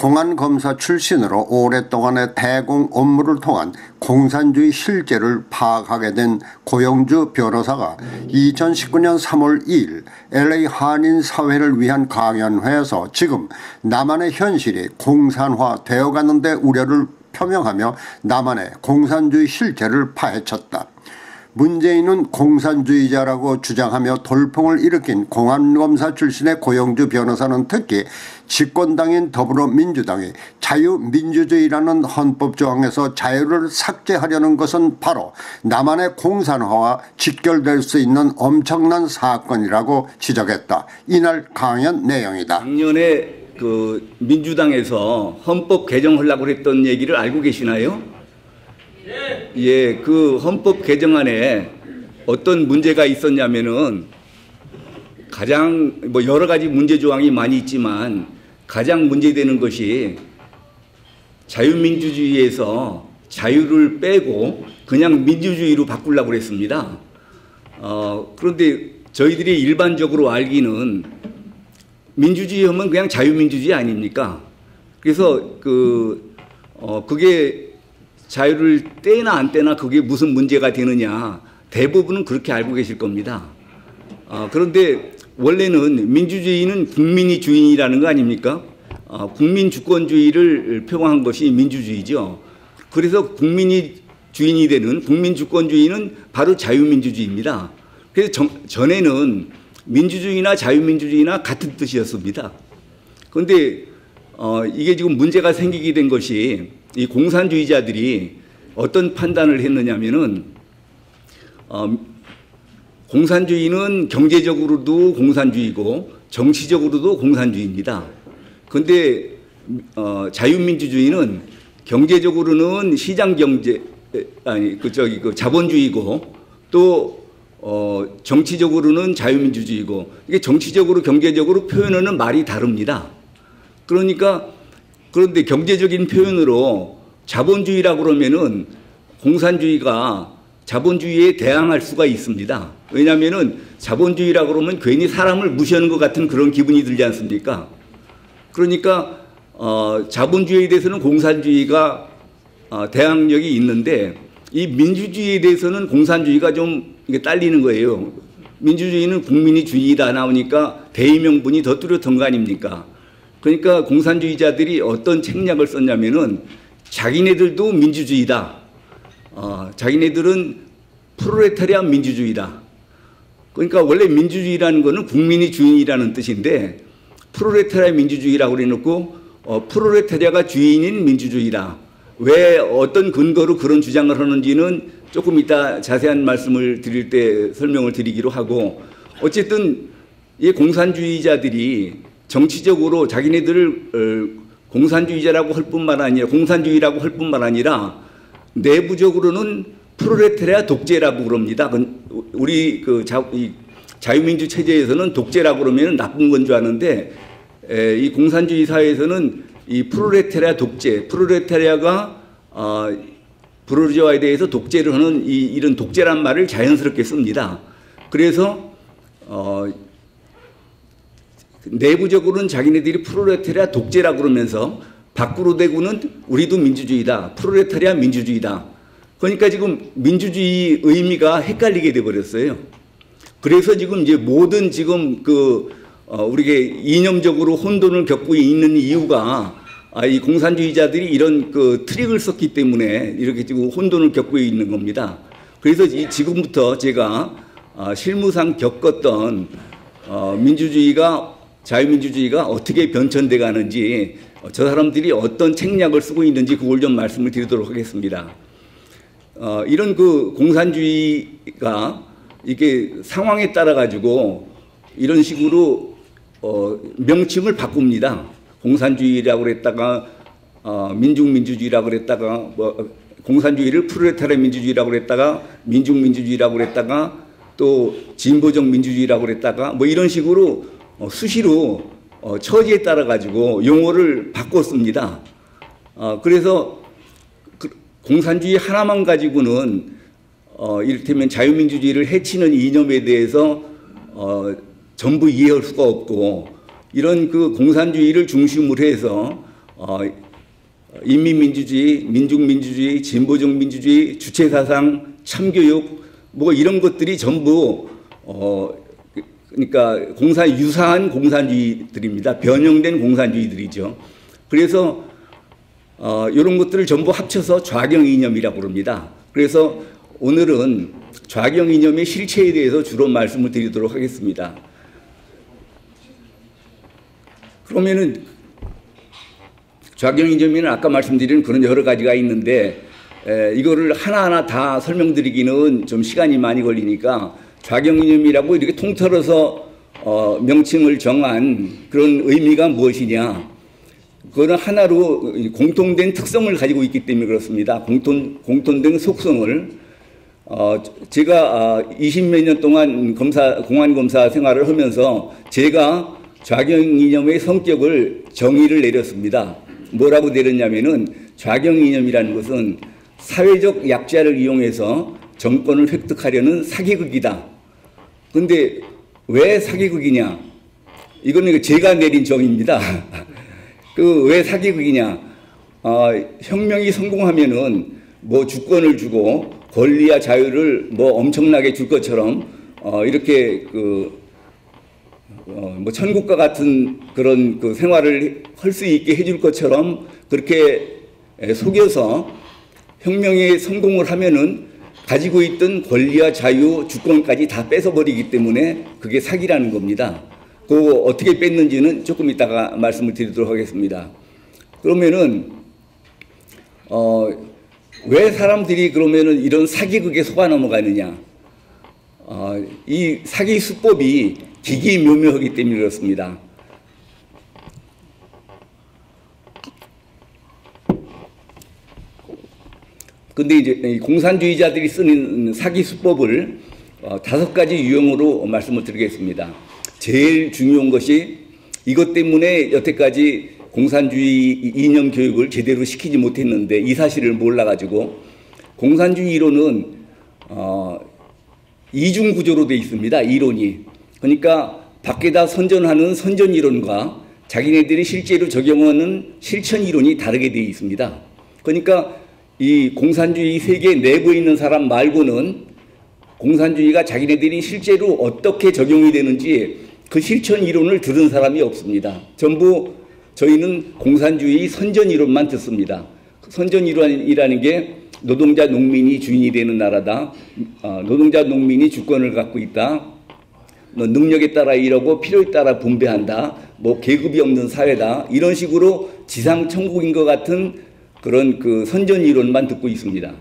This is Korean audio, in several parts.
공안검사 출신으로 오랫동안의 대공 업무를 통한 공산주의 실제를 파악하게 된 고영주 변호사가 2019년 3월 2일 LA 한인사회를 위한 강연회에서 지금 남한의 현실이 공산화되어 가는 데 우려를 표명하며 남한의 공산주의 실체를 파헤쳤다. 문재인은 공산주의자라고 주장하며 돌풍을 일으킨 공안검사 출신의 고영주 변호사는 특히 집권당인 더불어민주당이 자유민주주의라는 헌법조항에서 자유를 삭제하려는 것은 바로 남한의 공산화와 직결될 수 있는 엄청난 사건이라고 지적했다. 이날 강연 내용이다. 작년에 민주당에서 헌법 개정하려고 했던 얘기를 알고 계시나요? 예, 그 헌법 개정안에 어떤 문제가 있었냐면은 가장 여러 가지 문제 조항이 많이 있지만 가장 문제되는 것이 자유민주주의에서 자유를 빼고 그냥 민주주의로 바꾸려고 그랬습니다. 그런데 저희들이 일반적으로 알기는 민주주의 하면 그냥 자유민주주의 아닙니까? 그래서 그게 자유를 떼나 안 떼나 그게 무슨 문제가 되느냐, 대부분은 그렇게 알고 계실 겁니다. 그런데 원래는 민주주의는 국민이 주인이라는 거 아닙니까? 국민 주권주의를 표방한 것이 민주주의죠. 그래서 국민이 주인이 되는 국민 주권주의는 바로 자유민주주의입니다. 그래서 전에는 민주주의나 자유민주주의나 같은 뜻이었습니다. 그런데 이게 지금 문제가 생기게 된 것이 이 공산주의자들이 어떤 판단을 했느냐면은 공산주의는 경제적으로도 공산주의고 정치적으로도 공산주의입니다. 그런데 자유민주주의는 경제적으로는 시장경제 자본주의고 또 정치적으로는 자유민주주의고 이게 정치적으로 경제적으로 표현하는 말이 다릅니다. 그런데 경제적인 표현으로 자본주의라고 그러면은 공산주의가 자본주의에 대항할 수가 있습니다. 왜냐하면은 자본주의라고 그러면 괜히 사람을 무시하는 것 같은 그런 기분이 들지 않습니까? 그러니까 자본주의에 대해서는 공산주의가 대항력이 있는데 이 민주주의에 대해서는 공산주의가 좀 이게 딸리는 거예요. 민주주의는 국민이 주인이다 나오니까 대의명분이 더 뚜렷한 거 아닙니까? 그러니까 공산주의자들이 어떤 책략을 썼냐면은 자기네들도 민주주의다. 자기네들은 프롤레타리아 민주주의다. 그러니까 원래 민주주의라는 거는 국민이 주인이라는 뜻인데 프롤레타리아 민주주의라고 그래놓고 프롤레타리아가 주인인 민주주의다. 왜 어떤 근거로 그런 주장을 하는지는 조금 이따 자세한 말씀을 드릴 때 설명을 드리기로 하고 어쨌든 이 공산주의자들이 정치적으로 자기네들을 공산주의자라고 할 뿐만 아니라 공산주의라고 할 뿐만 아니라 내부적으로는 프롤레타리아 독재라고 그럽니다. 우리 자유민주 체제에서는 독재라고 그러면 나쁜 건 줄 아는데 이 공산주의 사회에서는 이 프롤레타리아 독재, 프롤레타리아가 부르주아에 대해서 독재를 하는 이런 독재란 말을 자연스럽게 씁니다. 그래서 내부적으로는 자기네들이 프롤레타리아 독재라고 그러면서 밖으로 대고는 우리도 민주주의다. 프롤레타리아 민주주의다. 그러니까 지금 민주주의 의미가 헷갈리게 돼버렸어요. 그래서 지금 이제 모든 지금 우리가 이념적으로 혼돈을 겪고 있는 이유가 이 공산주의자들이 이런 트릭을 썼기 때문에 이렇게 지금 혼돈을 겪고 있는 겁니다. 그래서 지금부터 제가 실무상 겪었던 자유민주주의가 어떻게 변천돼 가는지 저 사람들이 어떤 책략을 쓰고 있는지 그걸 좀 말씀을 드리도록 하겠습니다. 이런 공산주의가 이게 상황에 따라 가지고 이런 식으로 명칭을 바꿉니다. 공산주의라고 그랬다가 민중민주주의라고 그랬다가 공산주의를 프롤레타리아 민주주의라고 그랬다가 민중민주주의라고 그랬다가 또 진보적 민주주의라고 그랬다가 이런 식으로 수시로 처지에 따라 가지고 용어를 바꿨습니다. 그래서 공산주의 하나만 가지고는 이를테면 자유민주주의를 해치는 이념에 대해서 전부 이해할 수가 없고 이런 공산주의를 중심으로 해서 인민민주주의, 민중민주주의, 진보적 민주주의, 주체사상, 참교육 뭐 이런 것들이 전부 그러니까 유사한 공산주의들입니다. 변형된 공산주의들이죠. 그래서 이런 것들을 전부 합쳐서 좌경 이념이라고 그럽니다. 그래서 오늘은 좌경 이념의 실체에 대해서 주로 말씀을 드리도록 하겠습니다. 그러면은 좌경 이념에는 아까 말씀드린 그런 여러 가지가 있는데 이거를 하나하나 다 설명드리기는 좀 시간이 많이 걸리니까 좌경 이념이라고 이렇게 통틀어서 명칭을 정한 그런 의미가 무엇이냐? 그거는 하나로 공통된 특성을 가지고 있기 때문에 그렇습니다. 공통된 속성을 제가 20몇 년 동안 공안검사 생활을 하면서 제가 좌경 이념의 성격을 정의를 내렸습니다. 뭐라고 내렸냐면은 좌경 이념이라는 것은 사회적 약자를 이용해서 정권을 획득하려는 사기극이다. 근데 왜 사기극이냐? 이거는 제가 내린 정의입니다. 왜 사기극이냐? 혁명이 성공하면은 뭐 주권을 주고 권리와 자유를 뭐 엄청나게 줄 것처럼 이렇게 뭐 천국과 같은 그런 그 생활을 할 수 있게 해줄 것처럼 그렇게 속여서 혁명에 성공을 하면은 가지고 있던 권리와 자유, 주권까지 다 뺏어버리기 때문에 그게 사기라는 겁니다. 그거 어떻게 뺐는지는 조금 이따가 말씀을 드리도록 하겠습니다. 그러면은 왜 사람들이 그러면은 이런 사기극에 속아 넘어가느냐? 이 사기 수법이 기기묘묘하기 때문에 그렇습니다. 근데 이제 공산주의자들이 쓰는 사기 수법을 5가지 유형으로 말씀을 드리겠습니다. 제일 중요한 것이 이것 때문에 여태까지 공산주의 이념 교육을 제대로 시키지 못했는데 이 사실을 몰라가지고 공산주의 이론은 이중 구조로 되어 있습니다. 이론이. 그러니까 밖에다 선전하는 선전 이론과 자기네들이 실제로 적용하는 실천 이론이 다르게 되어 있습니다. 그러니까 이 공산주의 세계 내부에 있는 사람 말고는 공산주의가 자기네들이 실제로 어떻게 적용이 되는지 그 실천 이론을 들은 사람이 없습니다. 전부 저희는 공산주의 선전 이론만 듣습니다. 선전 이론이라는 게 노동자 농민이 주인이 되는 나라다. 노동자 농민이 주권을 갖고 있다. 능력에 따라 일하고 필요에 따라 분배한다. 뭐 계급이 없는 사회다. 이런 식으로 지상 천국인 것 같은 그런 그 선전 이론만 듣고 있습니다.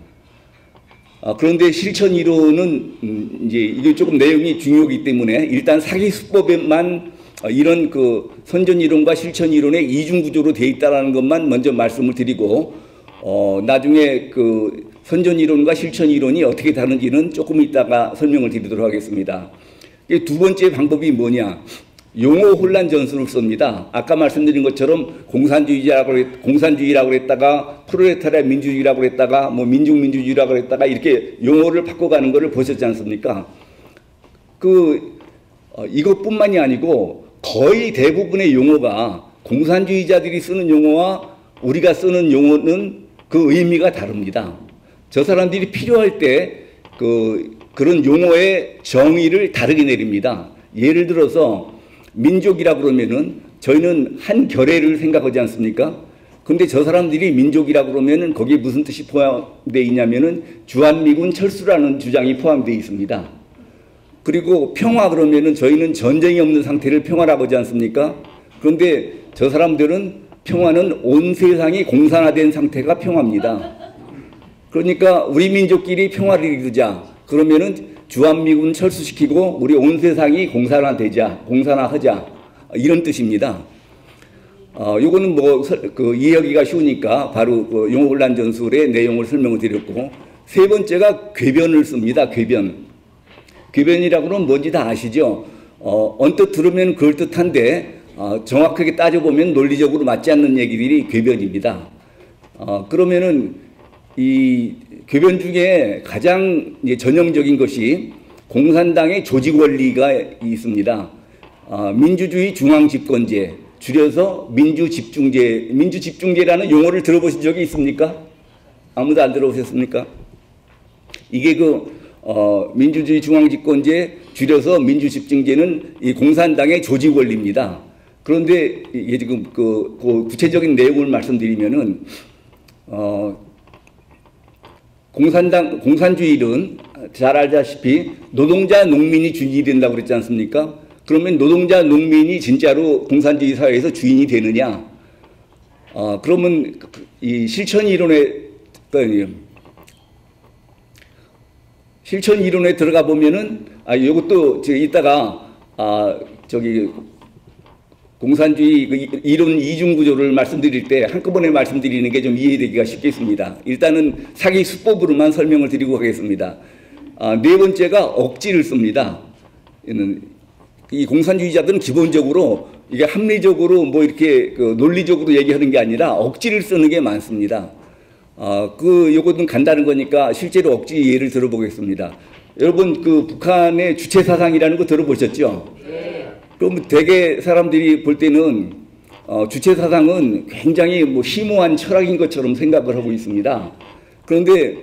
그런데 실천 이론은 이제 이게 조금 내용이 중요하기 때문에 일단 사기 수법에만 이런 그 선전 이론과 실천 이론의 이중 구조로 되어 있다라는 것만 먼저 말씀을 드리고 나중에 그 선전 이론과 실천 이론이 어떻게 다른지는 조금 이따가 설명을 드리도록 하겠습니다. 두 번째 방법이 뭐냐? 용어 혼란 전술을 씁니다. 아까 말씀드린 것처럼 공산주의라고 했다가 프롤레타리아 민주주의라고 했다가 뭐 민중민주주의라고 했다가 이렇게 용어를 바꿔가는 것을 보셨지 않습니까? 이것뿐만이 아니고 거의 대부분의 용어가 공산주의자들이 쓰는 용어와 우리가 쓰는 용어는 그 의미가 다릅니다. 저 사람들이 필요할 때 그런 용어의 정의를 다르게 내립니다. 예를 들어서 민족이라고 그러면은 저희는 한 결의를 생각하지 않습니까? 근데 저 사람들이 민족이라고 그러면은 거기에 무슨 뜻이 포함되어 있냐면은 주한미군 철수라는 주장이 포함되어 있습니다. 그리고 평화 그러면은 저희는 전쟁이 없는 상태를 평화라고 하지 않습니까? 그런데 저 사람들은 평화는 온 세상이 공산화된 상태가 평화입니다. 그러니까 우리 민족끼리 평화를 이루자. 그러면은 주한미군 철수시키고 우리 온 세상이 공산화하자 이런 뜻입니다. 요거는 뭐 이해하기가 쉬우니까 바로 용어 혼란 전술의 내용을 설명을 드렸고 세 번째가 궤변을 씁니다. 궤변이라고 하면 뭔지 다 아시죠? 언뜻 들으면 그럴듯한데 정확하게 따져보면 논리적으로 맞지 않는 얘기들이 궤변입니다. 그러면은 이 궤변 중에 가장 전형적인 것이 공산당의 조직 원리가 있습니다. 민주주의 중앙 집권제, 줄여서 민주집중제라는 용어를 들어보신 적이 있습니까? 아무도 안 들어보셨습니까? 이게 민주주의 중앙집권제 줄여서 민주집중제는 이 공산당의 조직 원리입니다. 그런데 이게 지금 그 구체적인 내용을 말씀드리면은 공산주의는 잘 알다시피 노동자 농민이 주인이 된다고 그랬지 않습니까? 그러면 노동자 농민이 진짜로 공산주의 사회에서 주인이 되느냐? 그러면 이 실천 이론에 들어가 보면은 이것도 제가 이따가 공산주의 이론 이중 구조를 말씀드릴 때 한꺼번에 말씀드리는 게 좀 이해되기가 쉽겠습니다. 일단은 사기 수법으로만 설명을 드리고 가겠습니다. 네 번째가 억지를 씁니다. 이 공산주의자들은 기본적으로 이게 합리적으로 뭐 이렇게 논리적으로 얘기하는 게 아니라 억지를 쓰는 게 많습니다. 요것은 간단한 거니까 실제로 억지 예를 들어보겠습니다. 여러분 북한의 주체 사상이라는 거 들어보셨죠? 네. 그럼 대개 사람들이 볼 때는 주체 사상은 굉장히 뭐 심오한 철학인 것처럼 생각을 하고 있습니다. 그런데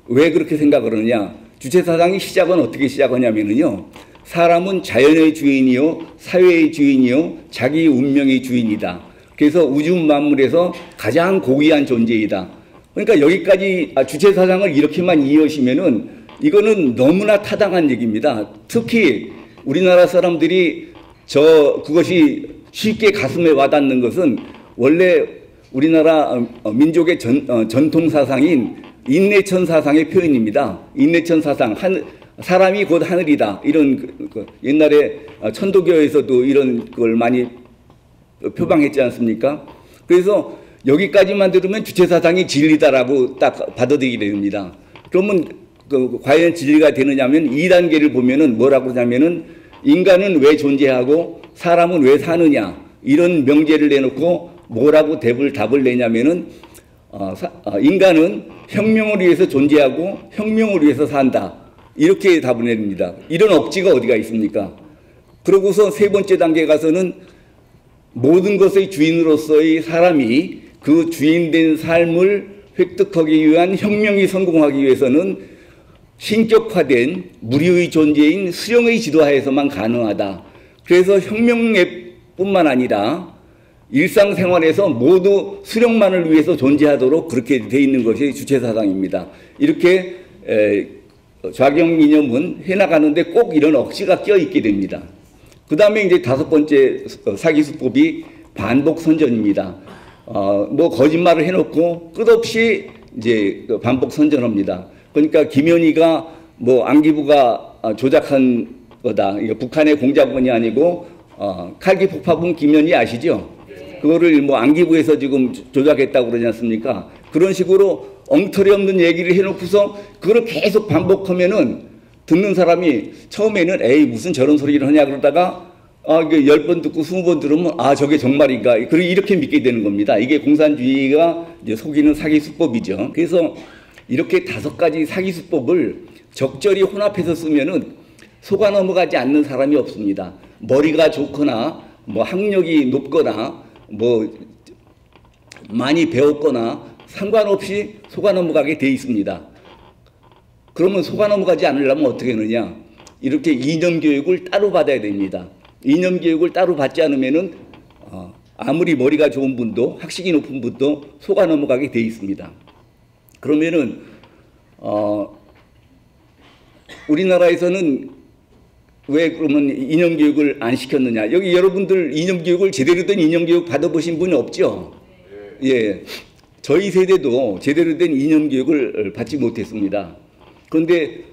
왜 그렇게 생각을 하느냐? 주체 사상의 시작은 어떻게 시작하냐면요. 사람은 자연의 주인이요, 사회의 주인이요, 자기 운명의 주인이다. 그래서 우주 만물에서 가장 고귀한 존재이다. 그러니까 여기까지 주체 사상을 이렇게만 이해하시면은 이거는 너무나 타당한 얘기입니다. 특히 우리나라 사람들이 그것이 쉽게 가슴에 와닿는 것은 원래 우리나라 민족의 전통 사상인 인내천 사상의 표현입니다. 인내천 사상, 사람이 곧 하늘이다. 이런 옛날에 천도교에서도 이런 걸 많이 표방했지 않습니까? 그래서 여기까지만 들으면 주체 사상이 진리다라고 딱 받아들이게 됩니다. 그러면 과연 진리가 되느냐면 2단계를 보면은 뭐라고 하냐면은 인간은 왜 존재하고 사람은 왜 사느냐 이런 명제를 내놓고 뭐라고 답을 내냐면은 인간은 혁명을 위해서 존재하고 혁명을 위해서 산다. 이렇게 답을 냅니다. 이런 억지가 어디가 있습니까? 그러고서 세 번째 단계 가서는 모든 것의 주인으로서의 사람이 그 주인된 삶을 획득하기 위한 혁명이 성공하기 위해서는 신격화된 무리의 존재인 수령의 지도하에서만 가능하다. 그래서 혁명뿐만 아니라 일상생활에서 모두 수령만을 위해서 존재하도록 그렇게 돼 있는 것이 주체사상입니다. 이렇게 좌경 이념은 해나가는데 꼭 이런 억지가 껴있게 됩니다. 그 다음에 이제 다섯 번째 사기수법이 반복선전입니다. 뭐 거짓말을 해놓고 끝없이 이제 반복선전합니다. 그러니까 김현희가 뭐 안기부가 조작한 거다. 이게 북한의 공작원이 아니고 칼기 폭파본 김현희 아시죠? 그거를 뭐 안기부에서 지금 조작했다고 그러지 않습니까? 그런 식으로 엉터리 없는 얘기를 해놓고서 그걸 계속 반복하면은 듣는 사람이 처음에는 에이 무슨 저런 소리를 하냐 그러다가 10번 듣고 20번 들으면 저게 정말인가 이렇게 믿게 되는 겁니다. 이게 공산주의가 이제 속이는 사기 수법이죠. 그래서 이렇게 5가지 사기 수법을 적절히 혼합해서 쓰면은 속아 넘어가지 않는 사람이 없습니다. 머리가 좋거나 뭐 학력이 높거나 뭐 많이 배웠거나 상관없이 속아 넘어가게 돼 있습니다. 그러면 속아 넘어가지 않으려면 어떻게 하느냐? 이렇게 이념 교육을 따로 받아야 됩니다. 이념 교육을 따로 받지 않으면은 아무리 머리가 좋은 분도 학식이 높은 분도 속아 넘어가게 돼 있습니다. 그러면은 우리나라에서는 왜 그러면 이념 교육을 안 시켰느냐? 여기 여러분들 이념 교육을 제대로 된 이념 교육 받아보신 분이 없죠? 예. 저희 세대도 제대로 된 이념 교육을 받지 못했습니다. 그런데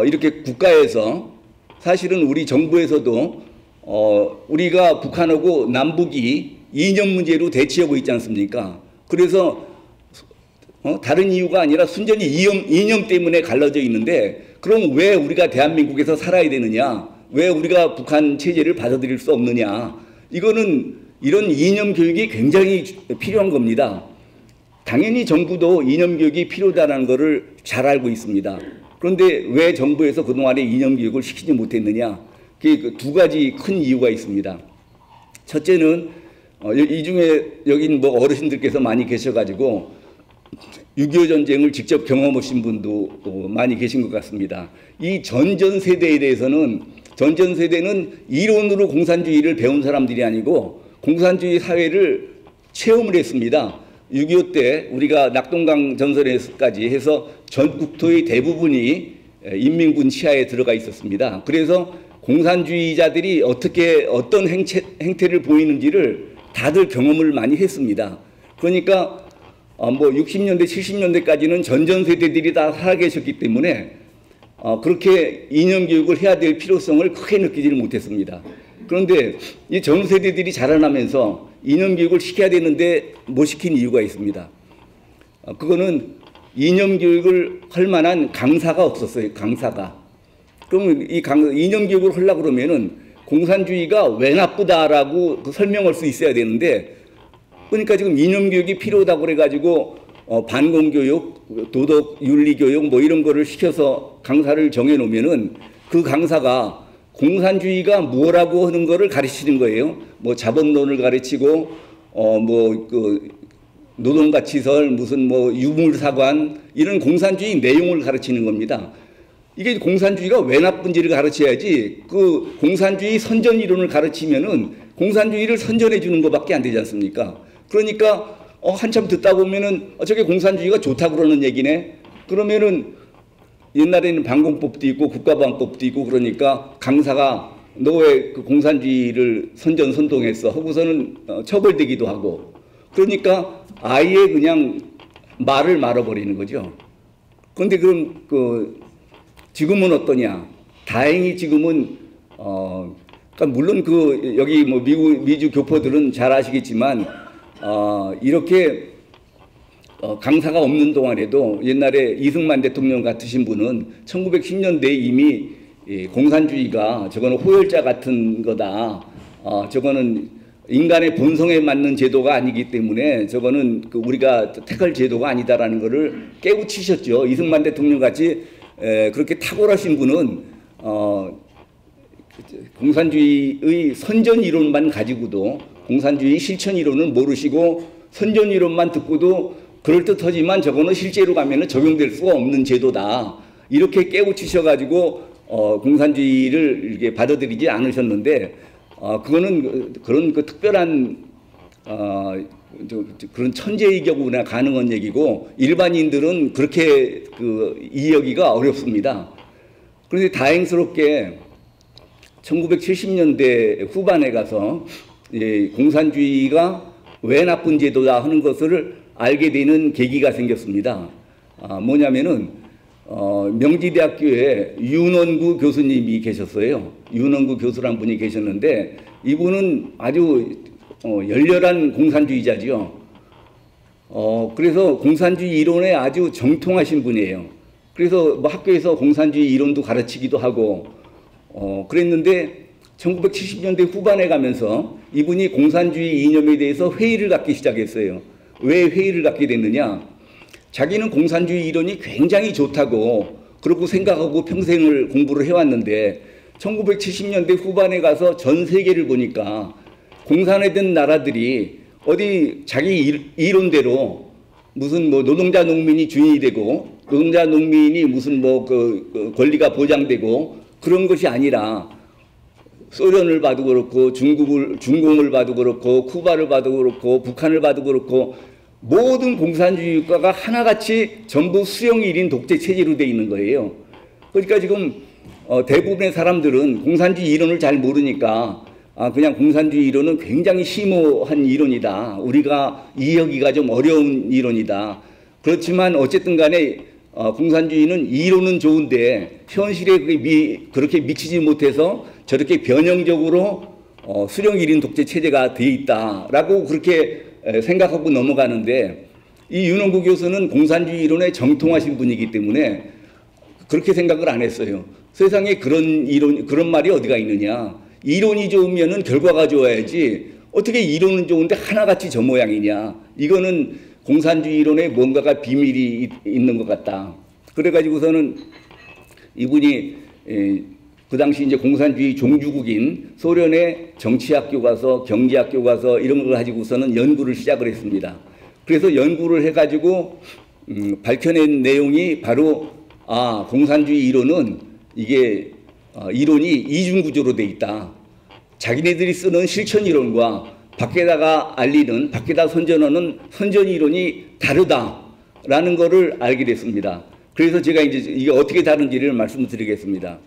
이렇게 국가에서 사실은 우리 정부에서도 우리가 북한하고 남북이 이념 문제로 대치하고 있지 않습니까? 그래서 다른 이유가 아니라 순전히 이념 때문에 갈라져 있는데 그럼 왜 우리가 대한민국에서 살아야 되느냐? 왜 우리가 북한 체제를 받아들일 수 없느냐? 이거는 이런 이념 교육이 굉장히 필요한 겁니다. 당연히 정부도 이념 교육이 필요하다는 것을 잘 알고 있습니다. 그런데 왜 정부에서 그동안에 이념 교육을 시키지 못했느냐? 그 2가지 큰 이유가 있습니다. 첫째는 이 중에 여긴 뭐 어르신들께서 많이 계셔가지고 6.25 전쟁을 직접 경험하신 분도 많이 계신 것 같습니다. 이 전전 세대에 대해서는 전전 세대는 이론으로 공산주의를 배운 사람들이 아니고 공산주의 사회를 체험을 했습니다. 6.25 때 우리가 낙동강 전선에서까지 해서 전 국토의 대부분이 인민군 치하에 들어가 있었습니다. 그래서 공산주의자들이 어떤 행태를 보이는지를 다들 경험을 많이 했습니다. 그러니까 뭐 60년대, 70년대까지는 전전 세대들이 다 살아계셨기 때문에 그렇게 이념 교육을 해야 될 필요성을 크게 느끼지를 못했습니다. 그런데 이 전 세대들이 자라나면서 이념 교육을 시켜야 되는데 못 시킨 이유가 있습니다. 그거는 이념 교육을 할 만한 강사가 없었어요. 강사가. 그러면 이 이념 교육을 하려고 그러면은 공산주의가 왜 나쁘다라고 설명할 수 있어야 되는데, 그러니까 지금 이념 교육이 필요하다고 그래가지고 반공 교육, 도덕 윤리 교육 뭐 이런 거를 시켜서 강사를 정해 놓으면은 그 강사가 공산주의가 뭐라고 하는 거를 가르치는 거예요. 뭐 자본론을 가르치고 뭐 그 노동가치설, 무슨 뭐 유물사관 이런 공산주의 내용을 가르치는 겁니다. 이게 공산주의가 왜 나쁜지를 가르쳐야지, 그 공산주의 선전 이론을 가르치면은 공산주의를 선전해 주는 것밖에 안 되지 않습니까? 그러니까 한참 듣다 보면은 저게 공산주의가 좋다고 그러는 얘기네. 그러면은 옛날에는 반공법도 있고 국가보안법도 있고 그러니까 강사가 너 왜 그 공산주의를 선동했어 하고서는 처벌되기도 하고, 그러니까 아예 그냥 말을 말아버리는 거죠. 그런데 그럼 지금은 어떠냐? 다행히 지금은 그러니까 물론 여기 뭐 미주 교포들은 잘 아시겠지만 이렇게 강사가 없는 동안에도 옛날에 이승만 대통령 같으신 분은 1910년대에 이미 공산주의가 저거는 호열자 같은 거다. 저거는 인간의 본성에 맞는 제도가 아니기 때문에 저거는 우리가 택할 제도가 아니다라는 거를 깨우치셨죠. 이승만 대통령 같이 그렇게 탁월하신 분은 공산주의의 선전 이론만 가지고도 공산주의 실천 이론은 모르시고 선전 이론만 듣고도 그럴듯하지만 저거는 실제로 가면은 적용될 수가 없는 제도다. 이렇게 깨우치셔가지고 공산주의를 이렇게 받아들이지 않으셨는데, 그거는 그런 특별한 그런 천재의 경우나 가능한 얘기고 일반인들은 그렇게 이해하기가 어렵습니다. 그런데 다행스럽게 1970년대 후반에 가서 공산주의가 왜 나쁜 제도다 하는 것을 알게 되는 계기가 생겼습니다. 뭐냐면은 명지대학교에 윤원구 교수님이 계셨어요. 윤원구 교수란 분이 계셨는데 이분은 아주 열렬한 공산주의자죠. 그래서 공산주의 이론에 아주 정통하신 분이에요. 그래서 뭐 학교에서 공산주의 이론도 가르치기도 하고 그랬는데 1970년대 후반에 가면서 이분이 공산주의 이념에 대해서 회의를 갖기 시작했어요. 왜 회의를 갖게 됐느냐? 자기는 공산주의 이론이 굉장히 좋다고 그러고 생각하고 평생을 공부를 해왔는데 1970년대 후반에 가서 전 세계를 보니까 공산화된 나라들이 어디 자기 이론대로 무슨 뭐 노동자 농민이 주인이 되고 노동자 농민이 무슨 뭐 권리가 보장되고 그런 것이 아니라 소련을 봐도 그렇고 중공을 봐도 그렇고 쿠바를 봐도 그렇고 북한을 봐도 그렇고 모든 공산주의 국가가 하나같이 전부 수령 1인 독재 체제로 돼 있는 거예요. 그러니까 지금 대부분의 사람들은 공산주의 이론을 잘 모르니까 그냥 공산주의 이론은 굉장히 심오한 이론이다. 우리가 이해하기가 좀 어려운 이론이다. 그렇지만 어쨌든 간에 공산주의는 이론은 좋은데 현실에 그렇게 미치지 못해서 저렇게 변형적으로 수령 1인 독재 체제가 돼 있다라고 그렇게 생각하고 넘어가는데, 이 윤원구 교수는 공산주의 이론에 정통하신 분이기 때문에 그렇게 생각을 안 했어요. 세상에 그런 말이 어디가 있느냐. 이론이 좋으면은 결과가 좋아야지 어떻게 이론은 좋은데 하나같이 저 모양이냐. 이거는 공산주의 이론에 뭔가가 비밀이 있는 것 같다. 그래가지고서는 이분이 그 당시 이제 공산주의 종주국인 소련의 정치학교 가서 경제학교 가서 이런 걸 가지고서는 연구를 시작을 했습니다. 그래서 연구를 해가지고 밝혀낸 내용이 바로 공산주의 이론은 이게 이론이 이중구조로 돼 있다. 자기네들이 쓰는 실천 이론과 밖에다가 알리는 밖에다 선전하는 선전 이론이 다르다라는 거를 알게 됐습니다. 그래서 제가 이제 이게 어떻게 다른지를 말씀드리겠습니다.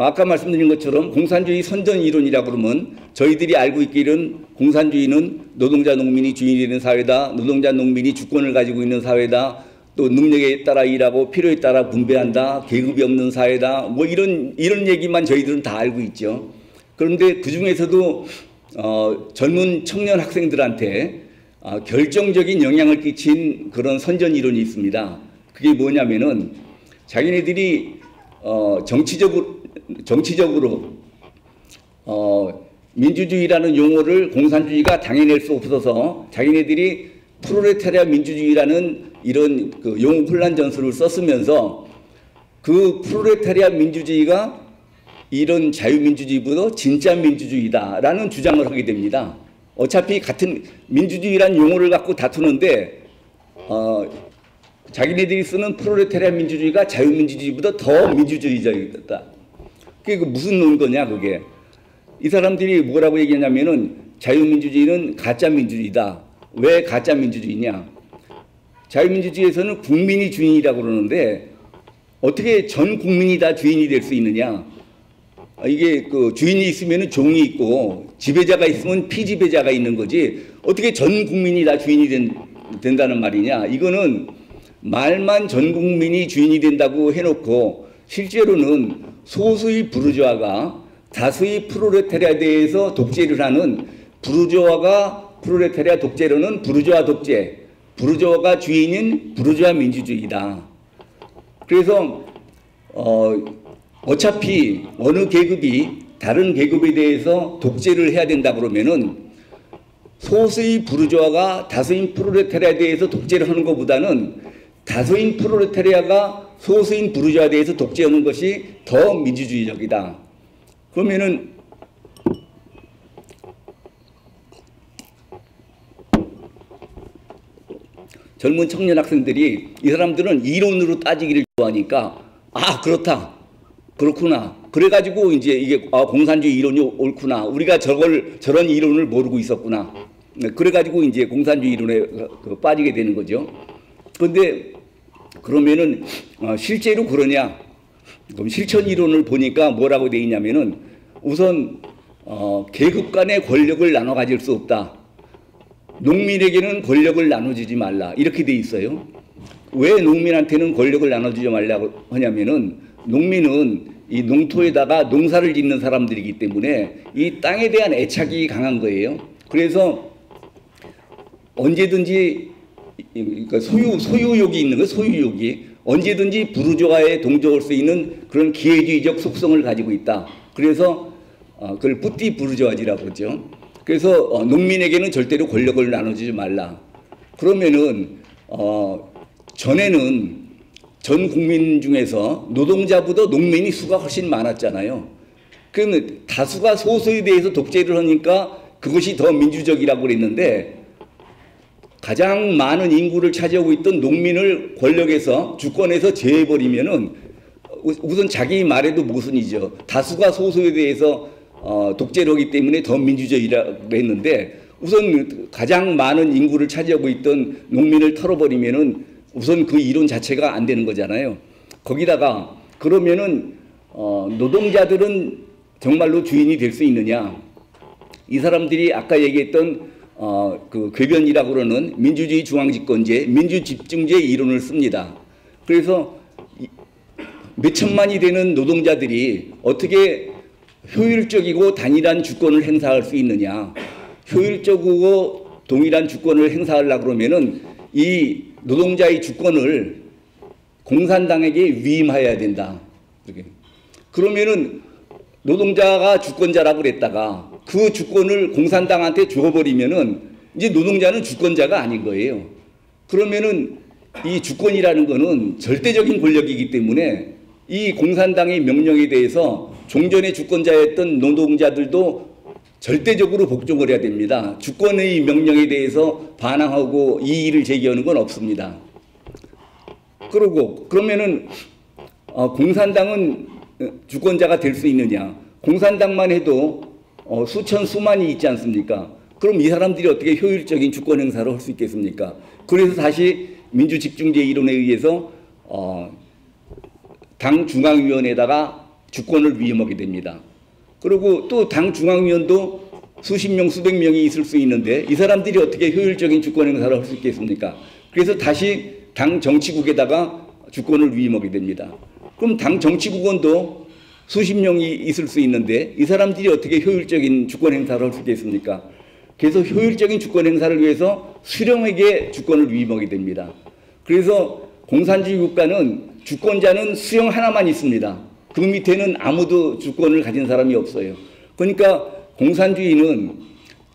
아까 말씀드린 것처럼 공산주의 선전 이론이라고 그러면 저희들이 알고 있기는 공산주의는 노동자 농민이 주인이 되는 사회다. 노동자 농민이 주권을 가지고 있는 사회다. 또 능력에 따라 일하고 필요에 따라 분배한다. 계급이 없는 사회다. 뭐 이런 얘기만 저희들은 다 알고 있죠. 그런데 그 중에서도 젊은 청년 학생들한테 결정적인 영향을 끼친 그런 선전 이론이 있습니다. 그게 뭐냐면은 자기네들이 정치적으로 민주주의라는 용어를 공산주의가 당해낼 수 없어서 자기네들이 프롤레타리아 민주주의라는 이런 그 용어 혼란 전술을 썼으면서 그 프롤레타리아 민주주의가 이런 자유민주주의보다 진짜 민주주의다라는 주장을 하게 됩니다. 어차피 같은 민주주의라는 용어를 갖고 다투는데 자기네들이 쓰는 프롤레타리아 민주주의가 자유민주주의보다 더 민주주의적이다. 그게 무슨 논거냐 그게. 이 사람들이 뭐라고 얘기하냐면은 자유민주주의는 가짜민주주의다. 왜 가짜민주주의냐. 자유민주주의에서는 국민이 주인이라고 그러는데 어떻게 전 국민이 다 주인이 될 수 있느냐. 이게 그 주인이 있으면 종이 있고 지배자가 있으면 피지배자가 있는 거지 어떻게 전 국민이 다 주인이 된다는 말이냐. 이거는 말만 전 국민이 주인이 된다고 해놓고 실제로는 소수의 부르주아가 다수의 프롤레타리아에 대해서 독재를 하는 부르주아가 프롤레타리아 독재로는 부르주아 독재, 부르주아가 주인인 부르주아 민주주의다. 그래서 어차피 어느 계급이 다른 계급에 대해서 독재를 해야 된다 그러면은 소수의 부르주아가 다수인 프롤레타리아에 대해서 독재를 하는 것보다는 다수인 프롤레타리아가 소수인 부르주아에 대해서 독재하는 것이 더 민주주의적이다. 그러면은 젊은 청년 학생들이 이 사람들은 이론으로 따지기를 좋아하니까 그렇다. 그렇구나. 그래가지고 이제 이게 공산주의 이론이 옳구나. 우리가 저런 이론을 모르고 있었구나. 그래가지고 이제 공산주의 이론에 빠지게 되는 거죠. 그런데 그러면은 실제로 그러냐? 그럼 실천 이론을 보니까 뭐라고 돼 있냐면은 우선 계급 간의 권력을 나눠 가질 수 없다. 농민에게는 권력을 나눠주지 말라. 이렇게 돼 있어요. 왜 농민한테는 권력을 나눠주지 말라고 하냐면은 농민은 이 농토에다가 농사를 짓는 사람들이기 때문에 이 땅에 대한 애착이 강한 거예요. 그래서 언제든지 그러니까 소유욕이 있는 거예요. 소유욕이 언제든지 부르주아에 동조할 수 있는 그런 기회주의적 속성을 가지고 있다. 그래서 그걸 뿌띠 부르주아지라고 그러죠. 그래서 농민에게는 절대로 권력을 나눠주지 말라. 그러면은 전에는 전 국민 중에서 노동자보다 농민이 수가 훨씬 많았잖아요. 그러면 다수가 소수에 대해서 독재를 하니까 그것이 더 민주적이라고 그랬는데 가장 많은 인구를 차지하고 있던 농민을 권력에서 주권에서 제해버리면은 우선 자기 말에도 모순이죠. 다수가 소수에 대해서 독재를 하기 때문에 더 민주적이라고 했는데 우선 가장 많은 인구를 차지하고 있던 농민을 털어버리면은 우선 그 이론 자체가 안 되는 거잖아요. 거기다가 그러면은 노동자들은 정말로 주인이 될 수 있느냐? 이 사람들이 아까 얘기했던 그 궤변이라고 그러는 민주주의 중앙집권제, 민주집중제 이론을 씁니다. 그래서 몇 천만이 되는 노동자들이 어떻게 효율적이고 단일한 주권을 행사할 수 있느냐? 효율적이고 동일한 주권을 행사하려고 그러면은 이 노동자의 주권을 공산당에게 위임해야 된다. 이렇게. 그러면은 노동자가 주권자라고 그랬다가 그 주권을 공산당한테 줘버리면은 이제 노동자는 주권자가 아닌 거예요. 그러면은 이 주권이라는 거는 절대적인 권력이기 때문에 이 공산당의 명령에 대해서 종전의 주권자였던 노동자들도 절대적으로 복종을 해야 됩니다. 주권의 명령에 대해서 반항하고 이의를 제기하는 건 없습니다. 그러면은 공산당은 주권자가 될 수 있느냐? 공산당만 해도 수천 수만이 있지 않습니까? 그럼 이 사람들이 어떻게 효율적인 주권 행사를 할 수 있겠습니까? 그래서 다시 민주집중제 이론에 의해서 당 중앙위원회에다가 주권을 위임하게 됩니다. 그리고 또 당 중앙위원도 수십 명, 수백 명이 있을 수 있는데 이 사람들이 어떻게 효율적인 주권 행사를 할 수 있겠습니까? 그래서 다시 당 정치국에다가 주권을 위임하게 됩니다. 그럼 당 정치국원도 수십 명이 있을 수 있는데 이 사람들이 어떻게 효율적인 주권 행사를 할 수 있겠습니까? 그래서 효율적인 주권 행사를 위해서 수령에게 주권을 위임하게 됩니다. 그래서 공산주의 국가는 주권자는 수령 하나만 있습니다. 그 밑에는 아무도 주권을 가진 사람이 없어요. 그러니까 공산주의는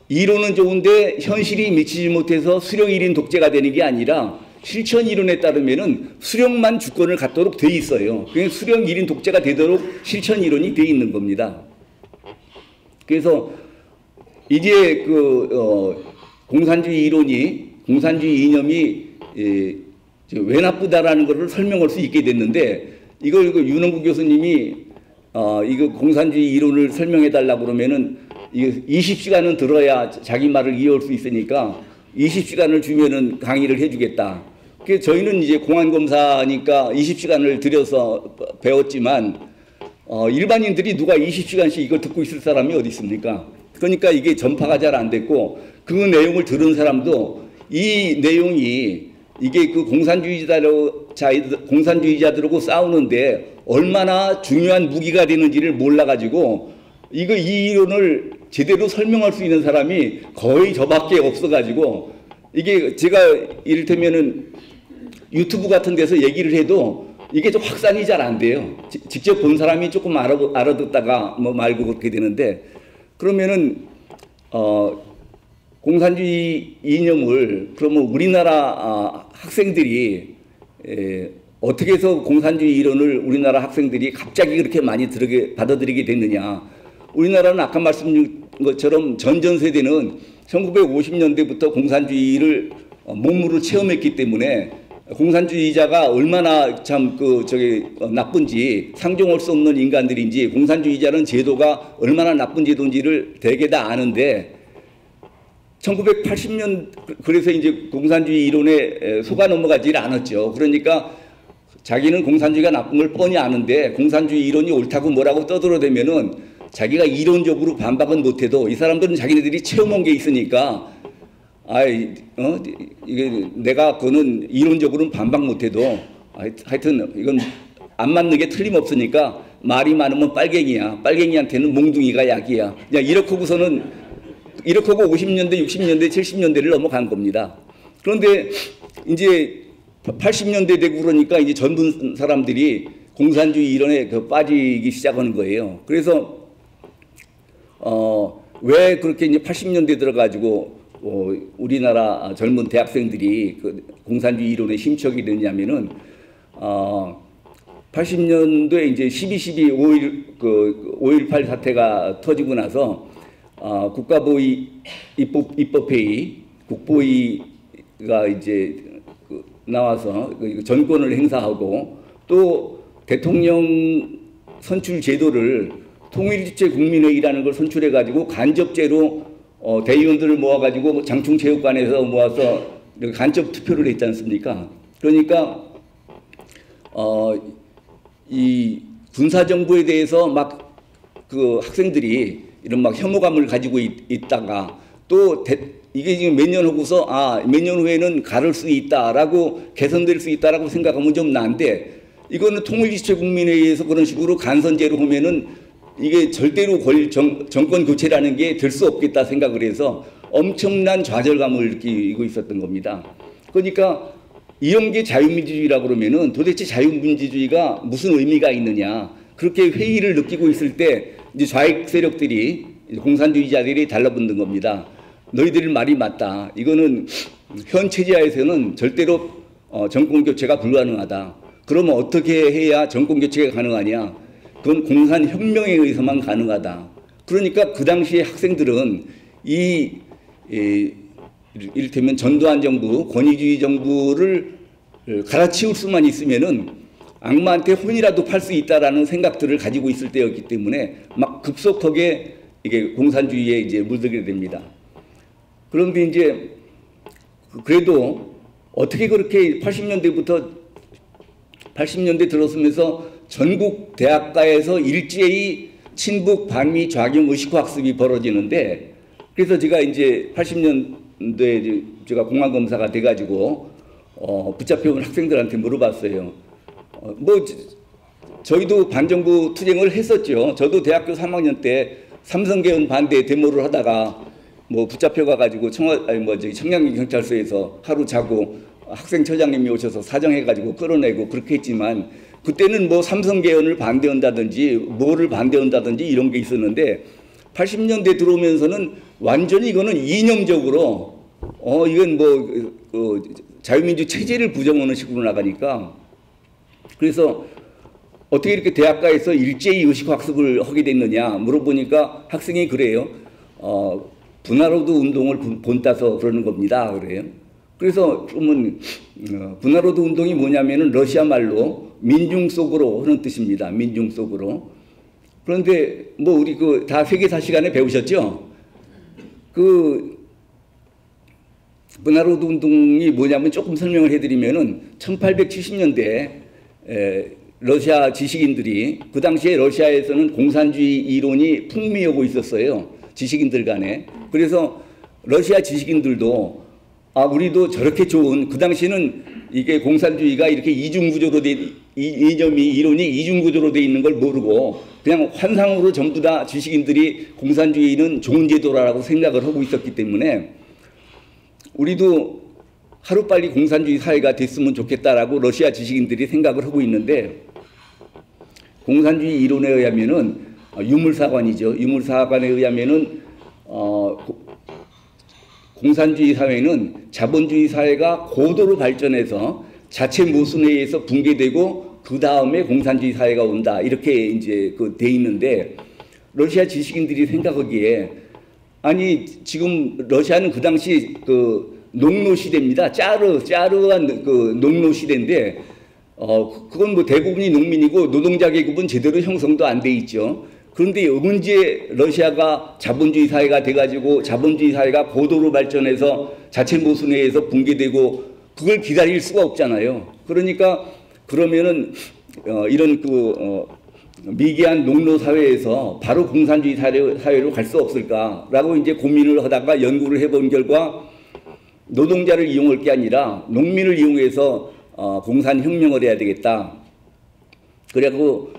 이론은 좋은데 현실이 미치지 못해서 수령 1인 독재가 되는 게 아니라 실천 이론에 따르면은 수령만 주권을 갖도록 돼 있어요. 그냥 수령 1인 독재가 되도록 실천 이론이 돼 있는 겁니다. 그래서 이제 공산주의 이론이, 공산주의 이념이 왜 나쁘다라는 것을 설명할 수 있게 됐는데 이걸 윤원구 교수님이 이거 공산주의 이론을 설명해 달라고 그러면은 20시간은 들어야 자기 말을 이해할 수 있으니까 20시간을 주면은 강의를 해주겠다. 그래서 저희는 이제 공안검사니까 20시간을 들여서 배웠지만 일반인들이 누가 20시간씩 이걸 듣고 있을 사람이 어디 있습니까? 그러니까 이게 전파가 잘 안 됐고 그 내용을 들은 사람도 이 내용이 이게 그 공산주의자들하고 싸우는데 얼마나 중요한 무기가 되는지를 몰라가지고 이 이론을 제대로 설명할 수 있는 사람이 거의 저밖에 없어가지고 이게 제가 이를테면은 유튜브 같은 데서 얘기를 해도 이게 좀 확산이 잘 안 돼요. 직접 본 사람이 조금 알아듣다가 뭐 말고 그렇게 되는데 그러면은 공산주의 이념을 그러면 우리나라 학생들이 어떻게 해서 공산주의 이론을 우리나라 학생들이 갑자기 그렇게 많이 받아들이게 됐느냐. 우리나라는 아까 말씀드린 것처럼 전전세대는 1950년대부터 공산주의를 몸으로 체험했기 때문에 공산주의자가 얼마나 참 나쁜지 상종할 수 없는 인간들인지 공산주의자는 제도가 얼마나 나쁜 제도인지를 대개 다 아는데 1980년 그래서 이제 공산주의 이론에 속아 넘어가지 않았죠. 그러니까 자기는 공산주의가 나쁜 걸 뻔히 아는데 공산주의 이론이 옳다고 뭐라고 떠들어대면은 자기가 이론적으로 반박은 못해도 이 사람들은 자기네들이 체험한 게 있으니까 이게 내가 그거는 이론적으로는 반박 못해도 하여튼 이건 안 맞는 게 틀림없으니까 말이 많으면 빨갱이야. 빨갱이한테는 몽둥이가 약이야. 이렇게 하고서는 이렇게 하고 50년대, 60년대, 70년대를 넘어간 겁니다. 그런데 이제 80년대 되고 그러니까 이제 젊은 사람들이 공산주의 이론에 빠지기 시작하는 거예요. 그래서 왜 그렇게 이제 80년대 들어가지고 우리나라 젊은 대학생들이 공산주의 이론에 심취하게 됐냐면은 80년도에 이제 5.18 사태가 터지고 나서 국가보위 입법회의, 국보위가 이제 나와서 전권을 행사하고 또 대통령 선출 제도를 통일주체 국민회의라는 걸 선출해가지고 간접제로 대의원들을 모아가지고 장충체육관에서 모아서 간접 투표를 했지 않습니까? 그러니까 이 군사정부에 대해서 막 그 학생들이 이런 막 혐오감을 가지고 있다가 또 이게 지금 몇 년 하고서 몇 년 후에는 가를 수 있다라고 개선될 수 있다라고 생각하면 좀 난데 이거는 통일주체 국민회의에서 그런 식으로 간선제로 하면은 이게 절대로 정권 교체라는 게 될 수 없겠다 생각을 해서 엄청난 좌절감을 느끼고 있었던 겁니다. 그러니까 이런 게 자유민주주의라고 그러면은 도대체 자유민주주의가 무슨 의미가 있느냐. 그렇게 회의를 느끼고 있을 때 이제 좌익 세력들이 공산주의자들이 달라붙는 겁니다. 너희들 말이 맞다. 이거는 현 체제하에서는 절대로 정권 교체가 불가능하다. 그러면 어떻게 해야 정권 교체가 가능하냐? 그건 공산혁명에 의해서만 가능하다. 그러니까 그 당시에 학생들은 이를테면 전두환 정부, 권위주의 정부를 갈아치울 수만 있으면은 악마한테 혼이라도 팔 수 있다라는 생각들을 가지고 있을 때였기 때문에 막 급속하게 이게 공산주의에 이제 물들게 됩니다. 그런데 이제 그래도 어떻게 그렇게 80년대 들어서면서 전국 대학가에서 일제히 친북 반미 좌경 의식화 학습이 벌어지는데, 그래서 제가 이제 80년도에 제가 공안검사가 돼가지고 붙잡혀온 학생들한테 물어봤어요. 저희도 반정부 투쟁을 했었죠. 저도 대학교 3학년 때 삼성개헌 반대 데모를 하다가 붙잡혀가가지고 청량리 경찰서에서 하루 자고 학생처장님이 오셔서 사정해가지고 끌어내고 그렇게 했지만, 그때는 삼성개헌을 반대한다든지 뭐를 반대한다든지 이런 게 있었는데 80년대 들어오면서는 완전히 이거는 이념적으로 이건 자유민주 체제를 부정하는 식으로 나가니까, 그래서 어떻게 이렇게 대학가에서 일제히 의식학습을 하게 됐느냐 물어보니까 학생이 그래요. 분화로드 운동을 본따서 그러는 겁니다. 그래요. 그래서 그러면 분화로드 운동이 뭐냐면은 러시아 말로 민중 속으로 하는 뜻입니다. 민중 속으로. 그런데 우리 다 세계사 시간에 배우셨죠? 분화로드 운동이 뭐냐면 조금 설명을 해드리면은 1870년대 러시아 지식인들이, 그 당시에 러시아에서는 공산주의 이론이 풍미하고 있었어요. 지식인들 간에. 그래서 러시아 지식인들도 우리도 저렇게 좋은, 그 당시에는 이게 공산주의가 이렇게 이중구조로 이론이 이중구조로 돼 있는 걸 모르고 그냥 환상으로 전부 다 지식인들이 공산주의는 좋은 제도라고 생각을 하고 있었기 때문에 우리도 하루빨리 공산주의 사회가 됐으면 좋겠다라고 러시아 지식인들이 생각을 하고 있는데, 공산주의 이론에 의하면은 유물사관이죠. 유물사관에 의하면은 공산주의 사회는 자본주의 사회가 고도로 발전해서 자체 모순에 의해서 붕괴되고 그 다음에 공산주의 사회가 온다, 이렇게 이제 돼 있는데, 러시아 지식인들이 생각하기에 지금 러시아는 그 당시 농노 시대입니다. 짜르한 농노 시대인데 그건 대부분이 농민이고 노동자 계급은 제대로 형성도 안 돼 있죠. 그런데 언제 러시아가 자본주의 사회가 돼가지고 자본주의 사회가 고도로 발전해서 자체 모순에 의해서 붕괴되고 그걸 기다릴 수가 없잖아요. 그러니까 그러면은 이런 미개한 농노 사회에서 바로 공산주의 사회로 갈 수 없을까라고 이제 고민을 하다가 연구를 해본 결과, 노동자를 이용할 게 아니라 농민을 이용해서 공산혁명을 해야 되겠다. 그래갖고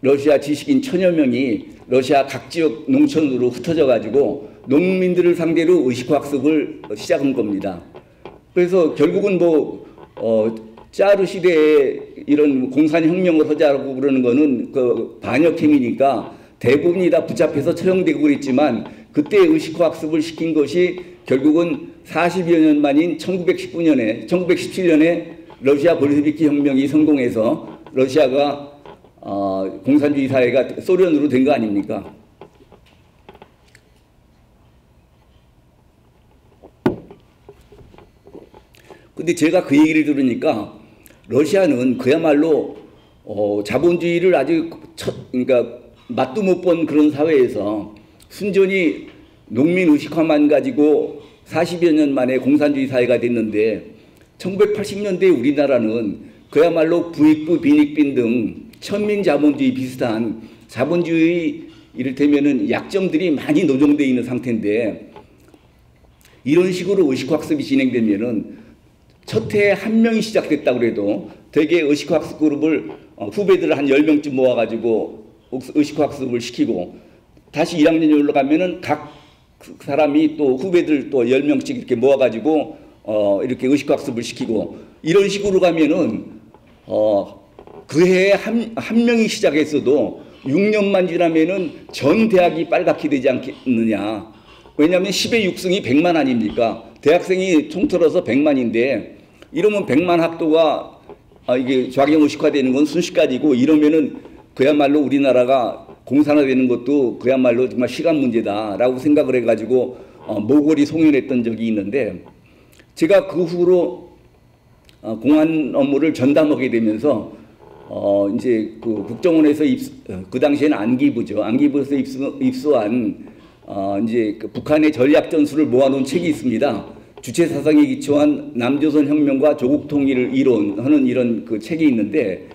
러시아 지식인 1000여 명이 러시아 각 지역 농촌으로 흩어져 가지고 농민들을 상대로 의식학습을 시작한 겁니다. 그래서 결국은 짜르 시대에 이런 공산혁명을 하자고 그러는 거는 반역행위니까 대부분이 다 붙잡혀서 처형되고 그랬지만, 그때 의식학습을 시킨 것이 결국은 40여 년 만인 1917년에 러시아 볼셰비키 혁명이 성공해서 러시아가 공산주의 사회가 소련으로 된 거 아닙니까? 근데 제가 그 얘기를 들으니까 러시아는 그야말로 자본주의를 아주 그러니까 맛도 못 본 그런 사회에서 순전히 농민 의식화만 가지고 40여 년 만에 공산주의 사회가 됐는데, 1980년대 우리나라는 그야말로 부익부 빈익빈 등 천민 자본주의 비슷한 자본주의 이를테면은 약점들이 많이 노정되어 있는 상태인데, 이런 식으로 의식학습이 진행되면은 첫 해에 한 명이 시작됐다고 해도 되게 의식학습 그룹을 후배들 한 10명쯤 모아가지고 의식학습을 시키고, 다시 1학년이 올라가면은 각 사람이 또 후배들 또 10명씩 이렇게 모아가지고 이렇게 의식학습을 시키고, 이런 식으로 가면은 그 해에 한 명이 시작했어도 6년만 지나면은 전 대학이 빨갛게 되지 않겠느냐. 왜냐하면 10의 6승이 100만 아닙니까? 대학생이 통틀어서 100만인데 이러면 100만 학도가 이게 좌경 의식화되는 건 순식간이고 이러면은 그야말로 우리나라가 공산화되는 것도 그야말로 정말 시간 문제다라고 생각을 해가지고 모골이 송연했던 적이 있는데 제가 그 후로 공안 업무를 전담하게 되면서 이제 그 국정원에서 그 당시에는 안기부죠. 안기부에서 입수한 이제 그 북한의 전략 전술을 모아놓은 책이 있습니다. 주체 사상에 기초한 남조선 혁명과 조국 통일을 이론하는 이런 그 책이 있는데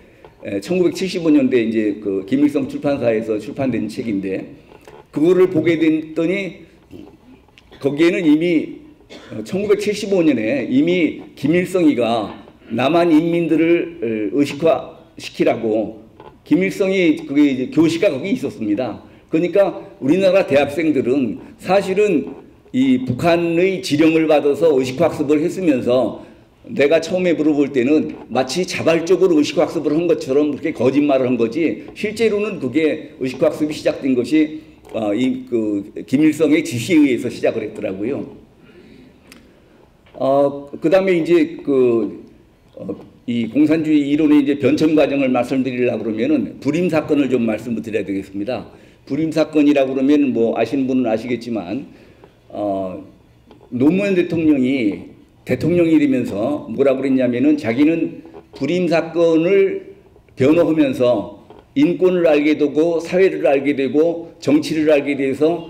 1975년대 이제 그 김일성 출판사에서 출판된 책인데 그거를 보게 됐더니 거기에는 이미 1975년에 이미 김일성이가 남한 인민들을 의식화시키라고 김일성이 그게 이제 교시가 거기 있었습니다. 그러니까 우리나라 대학생들은 사실은 이 북한의 지령을 받아서 의식학습을 했으면서 내가 처음에 물어볼 때는 마치 자발적으로 의식학습을 한 것처럼 그렇게 거짓말을 한 거지 실제로는 그게 의식학습이 시작된 것이 그 김일성의 지시에 의해서 시작을 했더라고요. 그 다음에 이제 이 공산주의 이론의 이제 변천 과정을 말씀드리려고 그러면은 불임 사건을 좀 말씀을 드려야 되겠습니다. 불임 사건이라고 그러면 뭐 아시는 분은 아시겠지만 노무현 대통령이 대통령이 되면서 뭐라고 그랬냐면은 자기는 불임 사건을 변호하면서 인권을 알게 되고 사회를 알게 되고 정치를 알게 돼서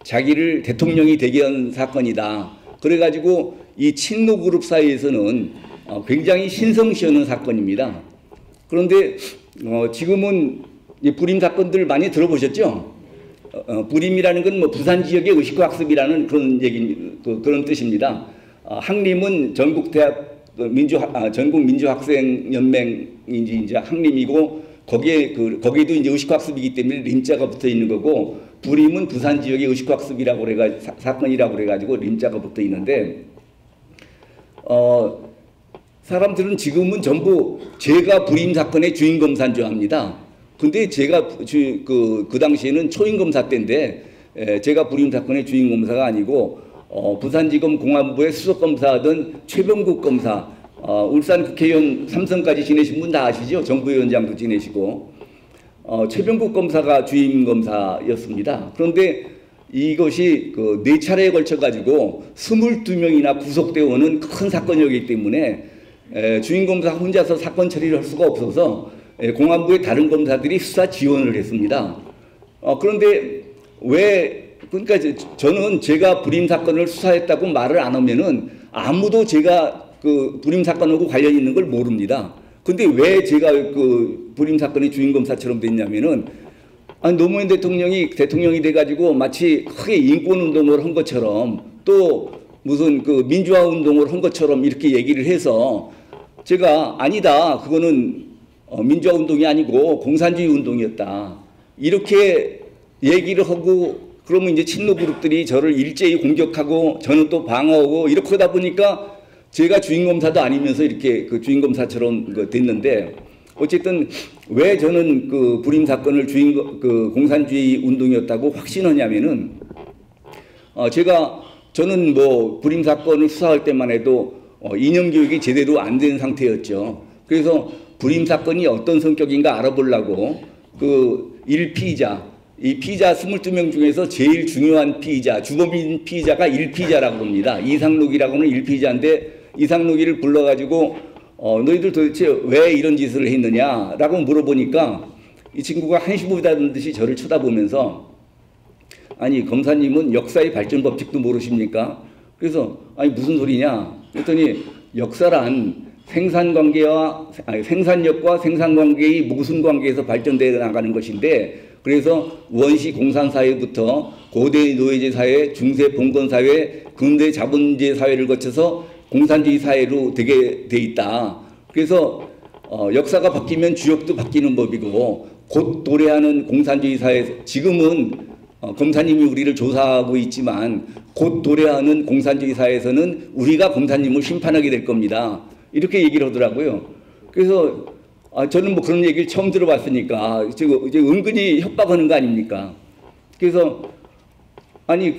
자기를 대통령이 되게 한 사건이다. 그래가지고 이 친노 그룹 사이에서는 굉장히 신성시하는 사건입니다. 그런데 지금은 이 불임 사건들 많이 들어보셨죠? 불임이라는 건 뭐 부산 지역의 의식학습이라는 그런 그런 뜻입니다. 학림은 전국 민주학생연맹인지 이제 학림이고 거기에도 이제 의식학습이기 때문에 림자가 붙어 있는 거고 불임은 부산 지역의 의식학습이라고 사건이라고 그래가지고 림자가 붙어 있는데 사람들은 지금은 전부 제가 불임 사건의 주인 검사인 줄 압니다. 근데 제가 그 당시에는 초임 검사 때인데 제가 불임 사건의 주인 검사가 아니고 부산지검 공안부의 수석 검사하던 최병국 검사, 울산 국회의원 3선까지 지내신 분 다 아시죠? 정부위원장도 지내시고 최병국 검사가 주임 검사였습니다. 그런데 이것이 그 4차례에 걸쳐 가지고 22명이나 구속되어 오는 큰 사건이었기 때문에 주임 검사 혼자서 사건 처리를 할 수가 없어서 공안부의 다른 검사들이 수사 지원을 했습니다. 그런데 그러니까 저는 제가 불임 사건을 수사했다고 말을 안 하면은 아무도 제가 그 불임 사건하고 관련 있는 걸 모릅니다. 근데 왜 제가 그 불임 사건의 주인 검사처럼 됐냐면은 노무현 대통령이 돼가지고 마치 크게 인권 운동을 한 것처럼 또 무슨 그 민주화 운동을 한 것처럼 이렇게 얘기를 해서 제가 아니다. 그거는 민주화 운동이 아니고 공산주의 운동이었다. 이렇게 얘기를 하고 그러면 이제 친노 그룹들이 저를 일제히 공격하고 저는 또 방어하고 이렇게 하다 보니까 제가 주인검사도 아니면서 이렇게 그 주인검사처럼 됐는데 어쨌든 왜 저는 그 불임 사건을 그 공산주의 운동이었다고 확신하냐면은 저는 뭐 불임 사건을 수사할 때만 해도 이념 교육이 제대로 안 된 상태였죠. 그래서 불임 사건이 어떤 성격인가 알아보려고 이 피의자 22명 중에서 제일 중요한 피의자, 주범인 피의자가 1피의자라고 합니다. 이상록이라고 하는 1피의자인데 이상록이를 불러가지고 너희들 도대체 왜 이런 짓을 했느냐라고 물어보니까 이 친구가 한시 보다는 듯이 저를 쳐다보면서 아니 검사님은 역사의 발전 법칙도 모르십니까? 그래서 아니 무슨 소리냐? 그랬더니 역사란 생산력과 생산관계의 모순관계에서 발전되어 나가는 것인데 그래서 원시 공산사회부터 고대 노예제 사회, 중세 봉건사회, 근대 자본주의 사회를 거쳐서 공산주의 사회로 되게 돼 있다. 그래서 역사가 바뀌면 주역도 바뀌는 법이고 곧 도래하는 공산주의 사회 지금은 검사님이 우리를 조사하고 있지만 곧 도래하는 공산주의 사회에서는 우리가 검사님을 심판하게 될 겁니다. 이렇게 얘기를 하더라고요. 그래서 저는 뭐 그런 얘기를 처음 들어봤으니까 지금 이제 은근히 협박하는 거 아닙니까? 그래서 아니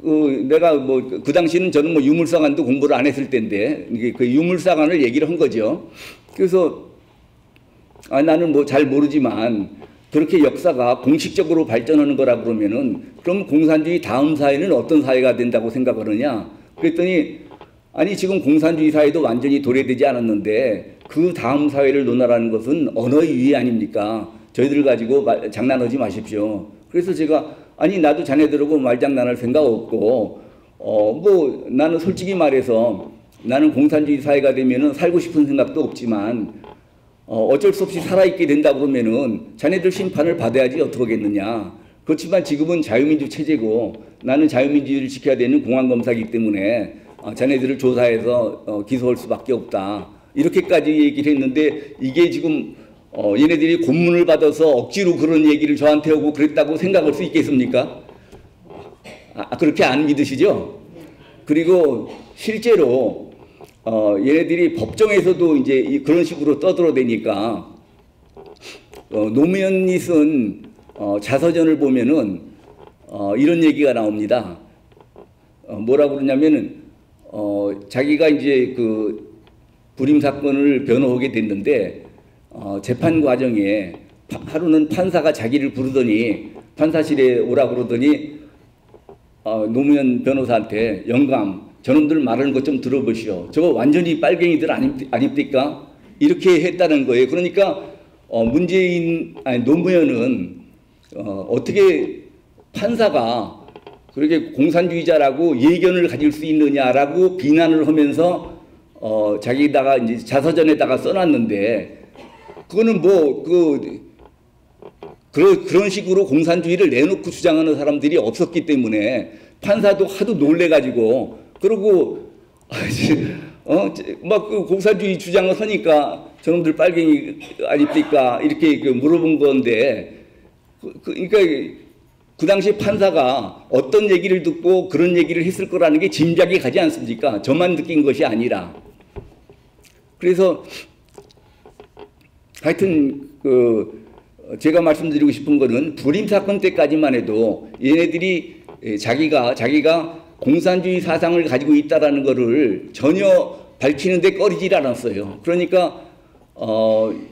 내가 뭐 그 당시는 저는 뭐 유물사관도 공부를 안 했을 때인데 이게 그 유물사관을 얘기를 한 거죠. 그래서 나는 뭐 잘 모르지만 그렇게 역사가 공식적으로 발전하는 거라 그러면은 그럼 공산주의 다음 사회는 어떤 사회가 된다고 생각을 하냐? 그랬더니 아니 지금 공산주의 사회도 완전히 도래되지 않았는데 그 다음 사회를 논하라는 것은 언어의 유희 아닙니까? 저희들 가지고 장난하지 마십시오. 그래서 제가 아니 나도 자네들하고 말장난할 생각 없고 뭐 나는 솔직히 말해서 나는 공산주의 사회가 되면은 살고 싶은 생각도 없지만 어쩔 수 없이 살아있게 된다 그러면은 자네들 심판을 받아야지 어떡하겠느냐. 그렇지만 지금은 자유민주 체제고 나는 자유민주주의를 지켜야 되는 공안검사이기 때문에 자네들을 조사해서 기소할 수밖에 없다. 이렇게까지 얘기를 했는데 이게 지금 얘네들이 고문을 받아서 억지로 그런 얘기를 저한테 하고 그랬다고 생각할 수 있겠습니까? 그렇게 안 믿으시죠? 그리고 실제로 얘네들이 법정에서도 이제 그런 식으로 떠들어대니까 노무현이 쓴 자서전을 보면은 이런 얘기가 나옵니다. 뭐라고 그러냐면은 자기가 이제 그 불임 사건을 변호하게 됐는데 재판 과정에 하루는 판사가 자기를 부르더니 판사실에 오라고 그러더니 노무현 변호사한테 영감 저놈들 말하는 것 좀 들어보시오. 저거 완전히 빨갱이들 아닙니까? 이렇게 했다는 거예요. 그러니까 노무현은 어떻게 판사가 그렇게 공산주의자라고 예견을 가질 수 있느냐라고 비난을 하면서 자기다가 이제 자서전에다가 써놨는데 그거는 뭐 그런 식으로 공산주의를 내놓고 주장하는 사람들이 없었기 때문에 판사도 하도 놀래가지고 그러고 막 그 공산주의 주장을 하니까 저놈들 빨갱이 아닙니까 이렇게 물어본 건데 그러니까 그 당시 판사가 어떤 얘기를 듣고 그런 얘기를 했을 거라는 게 짐작이 가지 않습니까? 저만 느낀 것이 아니라. 그래서 하여튼 제가 말씀드리고 싶은 거는 불임 사건 때까지만 해도 얘네들이 자기가 공산주의 사상을 가지고 있다라는 거를 전혀 밝히는데 꺼리질 않았어요. 그러니까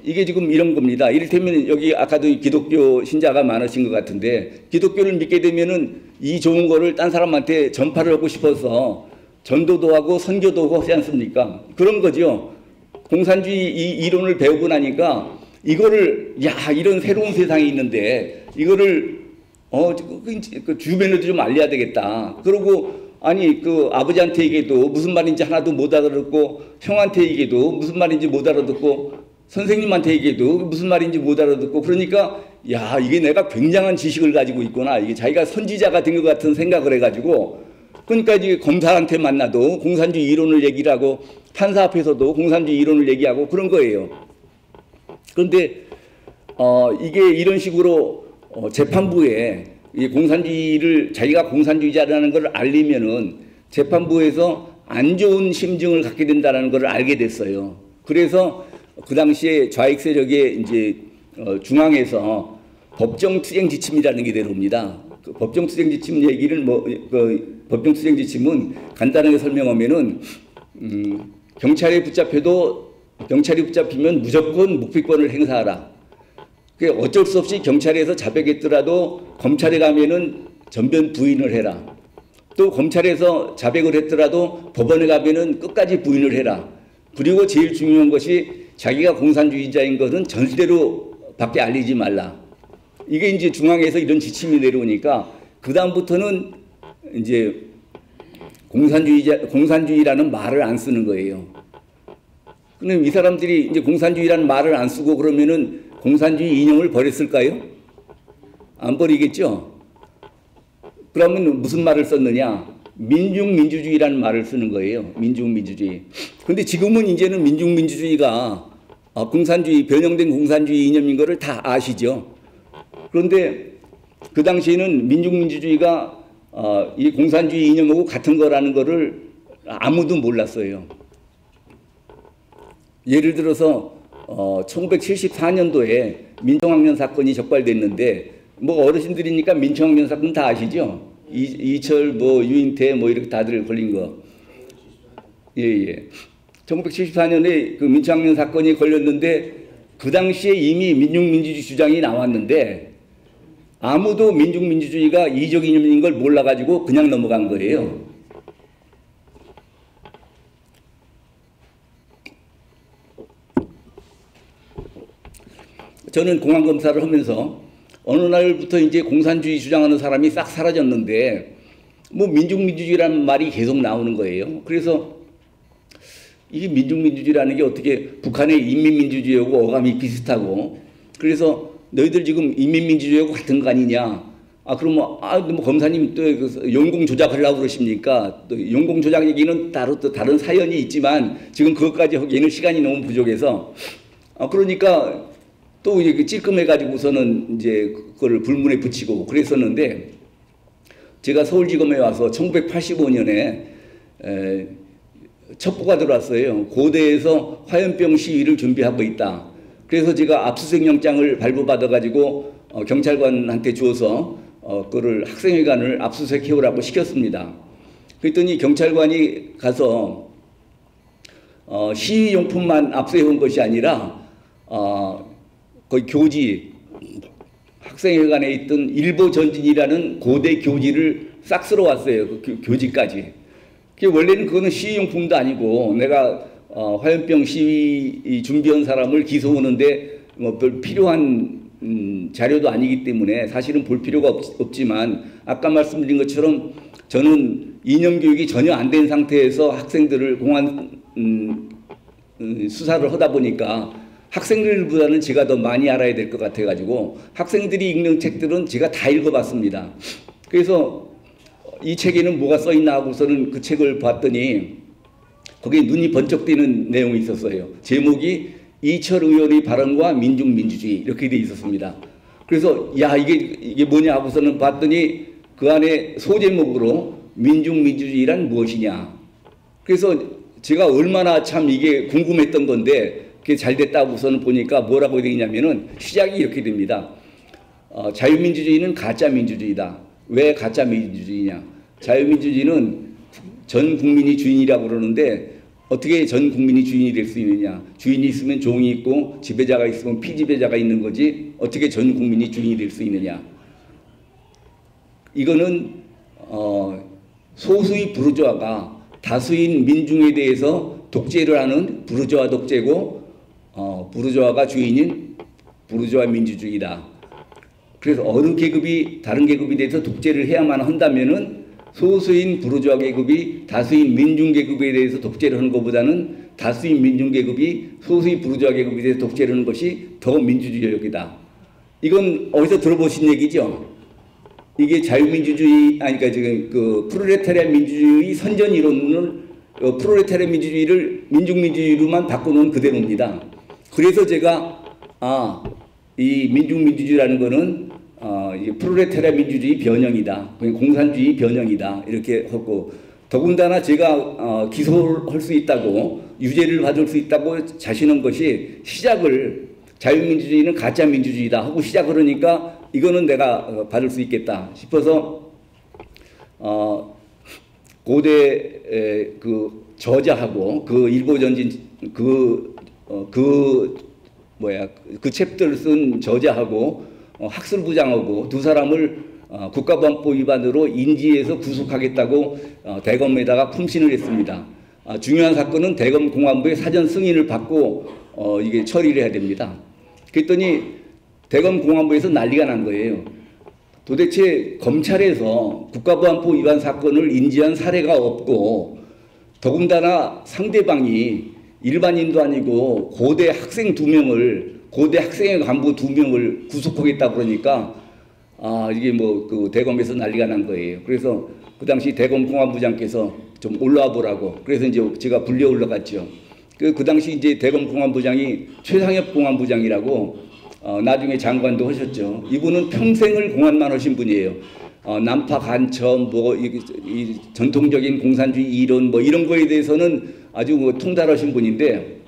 이게 지금 이런 겁니다. 이를테면 여기 아까도 기독교 신자가 많으신 것 같은데 기독교를 믿게 되면은 이 좋은 거를 딴 사람한테 전파를 하고 싶어서 전도도 하고 선교도 하고 하지 않습니까? 그런 거죠. 공산주의 이 이론을 배우고 나니까 이거를 이런 새로운 세상이 있는데 이거를 그 주변에도 좀 알려야 되겠다. 그러고 아니 그 아버지한테 얘기해도 무슨 말인지 하나도 못 알아듣고 형한테 얘기해도 무슨 말인지 못 알아듣고 선생님한테 얘기해도 무슨 말인지 못 알아듣고 그러니까 이게 내가 굉장한 지식을 가지고 있구나. 이게 자기가 선지자가 된 것 같은 생각을 해가지고 그러니까 이제 검사한테 만나도 공산주의 이론을 얘기를 하고 판사 앞에서도 공산주의 이론을 얘기하고 그런 거예요. 그런데 이게 이런 식으로 재판부에 이 공산주의를 자기가 공산주의자라는 걸 알리면은 재판부에서 안 좋은 심증을 갖게 된다는 걸 알게 됐어요. 그래서 그 당시에 좌익 세력의 이제 중앙에서 법정 투쟁 지침이라는 게 내려옵니다. 그 법정 투쟁 지침 얘기를 법정 투쟁 지침은 간단하게 설명하면은 경찰이 붙잡히면 무조건 묵비권을 행사하라. 어쩔 수 없이 경찰에서 자백했더라도 검찰에 가면은 전변 부인을 해라. 또 검찰에서 자백을 했더라도 법원에 가면은 끝까지 부인을 해라. 그리고 제일 중요한 것이 자기가 공산주의자인 것은 절대로 밖에 알리지 말라. 이게 이제 중앙에서 이런 지침이 내려오니까 그 다음부터는 이제 공산주의라는 말을 안 쓰는 거예요. 그럼 이 사람들이 이제 공산주의라는 말을 안 쓰고 그러면은 공산주의 이념을 버렸을까요? 안 버리겠죠? 그러면 무슨 말을 썼느냐? 민중민주주의라는 말을 쓰는 거예요. 민중민주주의. 근데 지금은 이제는 민중민주주의가 변형된 공산주의 이념인 거를 다 아시죠? 그런데 그 당시에는 민중민주주의가 이 공산주의 이념하고 같은 거라는 거를 아무도 몰랐어요. 예를 들어서 1974년도에 민청학년 사건이 적발됐는데 뭐 어르신들이니까 민청학년 사건 다 아시죠? 이철 뭐 유인태 뭐 이렇게 다들 걸린 거. 예. 1974년에 그 민주학년 사건이 걸렸는데 그 당시에 이미 민중민주주의 주장이 나왔는데 아무도 민중민주주의가 이적 이념인 걸 몰라가지고 그냥 넘어간 거예요. 저는 공안검사를 하면서 어느 날부터 이제 공산주의 주장하는 사람이 싹 사라졌는데 뭐 민중민주주의라는 말이 계속 나오는 거예요. 그래서 이게 민중민주주의라는 게 어떻게 북한의 인민민주주의하고 어감이 비슷하고 그래서 너희들 지금 인민민주주의하고 같은 거 아니냐. 그러면 뭐 검사님 또 용공 조작하려고 그러십니까? 또 용공 조작 얘기는 따로 또 다른 사연이 있지만 지금 그것까지 하기에는 시간이 너무 부족해서 그러니까 또 이게 찔끔해가지고서는 이제 그거를 불문에 붙이고 그랬었는데 제가 서울지검에 와서 1985년에 첩보가 들어왔어요. 고대에서 화염병 시위를 준비하고 있다. 그래서 제가 압수수색 영장을 발부받아가지고 경찰관한테 주어서 그거를 학생회관을 압수수색 해오라고 시켰습니다. 그랬더니 경찰관이 가서 시위용품만 압수해온 것이 아니라 거기 교지 학생회관에 있던 일보전진이라는 고대 교지를 싹 쓸어왔어요. 그 교지까지. 원래는 그거는 시위용품도 아니고 내가 화염병 시위 준비한 사람을 기소하는데 뭐 별 필요한 자료도 아니기 때문에 사실은 볼 필요가 없지만 아까 말씀드린 것처럼 저는 이념 교육이 전혀 안 된 상태에서 학생들을 공안 수사를 하다 보니까 학생들보다는 제가 더 많이 알아야 될 것 같아가지고 학생들이 읽는 책들은 제가 다 읽어봤습니다. 그래서 이 책에는 뭐가 써있나 하고서는 그 책을 봤더니 거기에 눈이 번쩍 뜨는 내용이 있었어요. 제목이 이철 의원의 발언과 민중민주주의 이렇게 돼 있었습니다. 그래서 야 이게 뭐냐 하고서는 봤더니 그 안에 소제목으로 민중민주주의란 무엇이냐. 그래서 제가 얼마나 참 이게 궁금했던 건데 그게 잘 됐다고서는 보니까 뭐라고 되어 있냐면은 시작이 이렇게 됩니다. 자유민주주의는 가짜민주주의다. 왜 가짜민주주의냐. 자유민주주의는 전 국민이 주인이라고 그러는데 어떻게 전 국민이 주인이 될 수 있느냐. 주인이 있으면 종이 있고 지배자가 있으면 피지배자가 있는 거지 어떻게 전 국민이 주인이 될 수 있느냐. 이거는 소수의 부르주아가 다수인 민중에 대해서 독재를 하는 부르주아 독재고 부르주아가 주인인 부르주아 민주주의다. 그래서 어느 계급이 다른 계급에 대해서 독재를 해야만 한다면은 소수인 부르주아 계급이 다수인 민중 계급에 대해서 독재를 하는 것보다는 다수인 민중 계급이 소수인 부르주아 계급에 대해서 독재를 하는 것이 더 민주주의적이다. 이건 어디서 들어보신 얘기죠? 이게 자유민주주의 그러니까 지금 그 프롤레타리아 민주주의 선전 이론을 프롤레타리아 민주주의를 민중민주주의로만 바꿔놓은 그대로입니다. 그래서 제가 이 민중민주주의라는 거는 이게 프롤레타리아 민주주의 변형이다. 공산주의 변형이다. 이렇게 하고 더군다나 제가 기소할 수 있다고 유죄를 받을 수 있다고 자신한 것이 시작을 자유민주주의는 가짜민주주의다 하고 시작을 하니까 이거는 내가 받을 수 있겠다 싶어서 고대 그 저자하고 그 일보전진 그 챕터를 쓴 저자하고 학술부장하고 두 사람을 국가보안법 위반으로 인지해서 구속하겠다고 대검에다가 품신을 했습니다. 중요한 사건은 대검 공안부의 사전 승인을 받고 이게 처리를 해야 됩니다. 그랬더니 대검 공안부에서 난리가 난 거예요. 도대체 검찰에서 국가보안법 위반 사건을 인지한 사례가 없고 더군다나 상대방이 일반인도 아니고 고대 학생 2명을 고대 학생회 간부 2명을 구속하겠다 그러니까 이게 뭐 그 대검에서 난리가 난 거예요. 그래서 그 당시 대검 공안부장께서 좀 올라와 보라고 그래서 이제 제가 불려 올라갔죠. 그 당시 이제 대검 공안부장이 최상엽 공안부장이라고 나중에 장관도 하셨죠. 이분은 평생을 공안만 하신 분이에요. 난파 간첩 이 전통적인 공산주의 이론 뭐 이런 거에 대해서는 아주 뭐 통달하신 분인데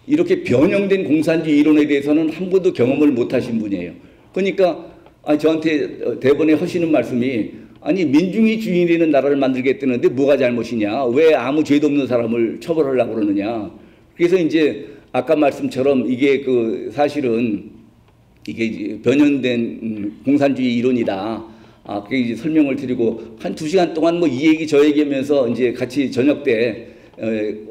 이렇게 변형된 공산주의 이론에 대해서는 한 번도 경험을 못 하신 분이에요. 그러니까 저한테 대번에 하시는 말씀이 아니 민중이 주인이라는 나라를 만들겠다는데 뭐가 잘못이냐? 왜 아무 죄도 없는 사람을 처벌하려고 그러느냐? 그래서 이제 아까 말씀처럼 이게 그 사실은 이게 이제 변형된 공산주의 이론이다. 그게 이제 설명을 드리고 한 2시간 동안 뭐 이 얘기 저 얘기하면서 이제 같이 저녁 때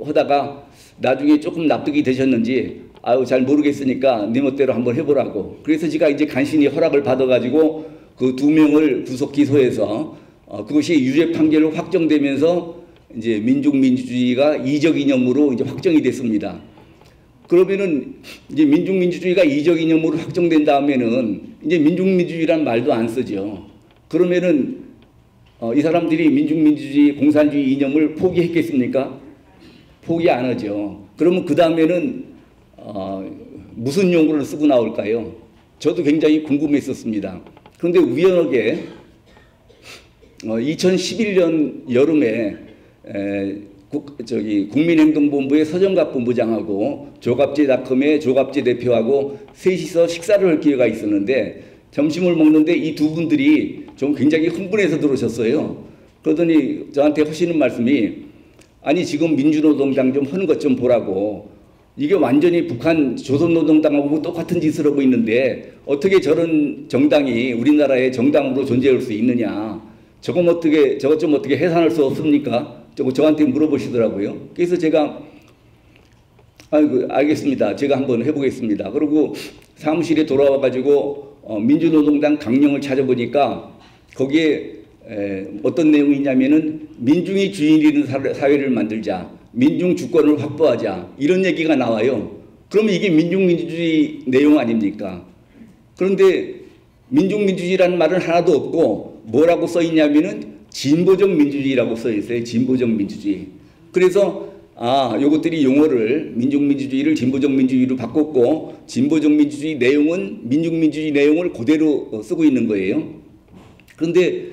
하다가 나중에 조금 납득이 되셨는지 아유 잘 모르겠으니까 네 멋대로 한번 해보라고. 그래서 제가 이제 간신히 허락을 받아가지고 그 2명을 구속 기소해서 그것이 유죄 판결로 확정되면서 이제 민중민주주의가 이적 이념으로 이제 확정이 됐습니다. 그러면은 이제 민중민주주의가 이적 이념으로 확정된 다음에는 이제 민중민주주의란 말도 안 쓰죠. 그러면은 이 사람들이 민중민주주의, 공산주의 이념을 포기했겠습니까? 포기 안 하죠. 그러면 그 다음에는 무슨 용어를 쓰고 나올까요? 저도 굉장히 궁금했었습니다. 그런데 우연하게 2011년 여름에 국민행동본부의 서정갑 본부장하고 조갑제닷컴의 조갑제 대표하고 셋이서 식사를 할 기회가 있었는데 점심을 먹는데 이 두 분들이 좀 굉장히 흥분해서 들어오셨어요. 그러더니 저한테 하시는 말씀이 아니 지금 민주노동당 좀 하는 것 좀 보라고. 이게 완전히 북한 조선노동당하고 똑같은 짓을 하고 있는데 어떻게 저런 정당이 우리나라의 정당으로 존재할 수 있느냐. 저것 좀 어떻게 해산할 수 없습니까? 저한테 물어보시더라고요. 그래서 제가 아이고 알겠습니다. 제가 한번 해보겠습니다. 그리고 사무실에 돌아와가지고 민주노동당 강령을 찾아보니까 거기에 어떤 내용이 있냐면은 민중이 주인이 되는 사회를 만들자, 민중 주권을 확보하자 이런 얘기가 나와요. 그러면 이게 민중민주주의 내용 아닙니까? 그런데 민중민주주의라는 말은 하나도 없고 뭐라고 써 있냐면은 진보적 민주주의라고 써 있어요. 진보적 민주주의. 그래서 요것들이 용어를 민중민주주의를 진보적 민주주의로 바꿨고 진보적 민주주의 내용은 민중민주주의 내용을 그대로 쓰고 있는 거예요. 그런데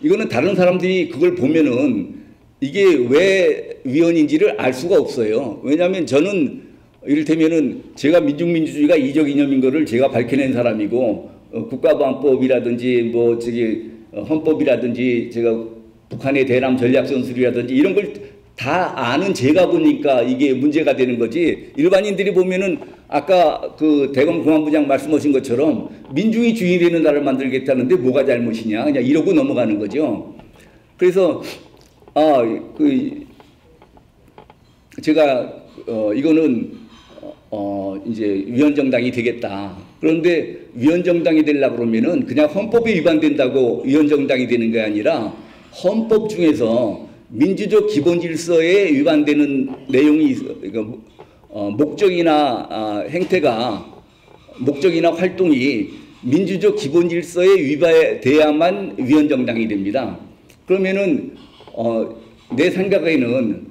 이거는 다른 사람들이 그걸 보면은 이게 왜 위헌인지를 알 수가 없어요. 왜냐하면 저는 이를테면은 제가 민중민주주의가 이적 이념인 거를 제가 밝혀낸 사람이고 국가보안법이라든지 헌법이라든지 제가 북한의 대남 전략전술이라든지 이런 걸 다 아는 제가 보니까 이게 문제가 되는 거지. 일반인들이 보면은 아까 그 대검 공안부장 말씀하신 것처럼 민중이 주인이 되는 나라를 만들겠다는데 뭐가 잘못이냐 그냥 이러고 넘어가는 거죠. 그래서 제가 이거는 이제 위헌정당이 되겠다. 그런데 위헌정당이 되려고 그러면은 그냥 헌법에 위반된다고 위헌정당이 되는 게 아니라 헌법 중에서 민주적 기본 질서에 위반되는 내용이 그러니까 목적이나 행태가 목적이나 활동이 민주적 기본 질서에 위반돼야만 위헌정당이 됩니다. 그러면은 내 생각에는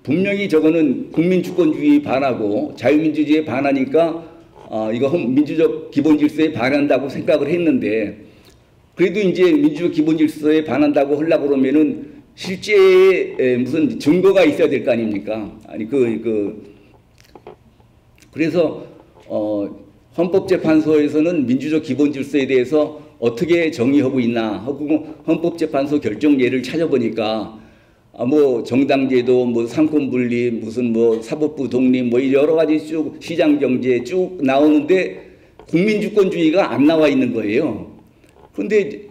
분명히 저거는 국민주권주의 반하고 자유민주주의에 반하니까 이거 민주적 기본 질서에 반한다고 생각을 했는데 그래도 이제 민주적 기본 질서에 반한다고 하려고 그러면은 실제 무슨 증거가 있어야 될 거 아닙니까? 아니 그래서 헌법재판소에서는 민주적 기본 질서에 대해서 어떻게 정의하고 있나 하고 헌법재판소 결정 예를 찾아보니까 뭐 정당제도, 뭐 상권분리, 무슨 뭐 사법부 독립, 뭐 여러 가지 쭉 시장경제 쭉 나오는데 국민주권주의가 안 나와 있는 거예요. 그런데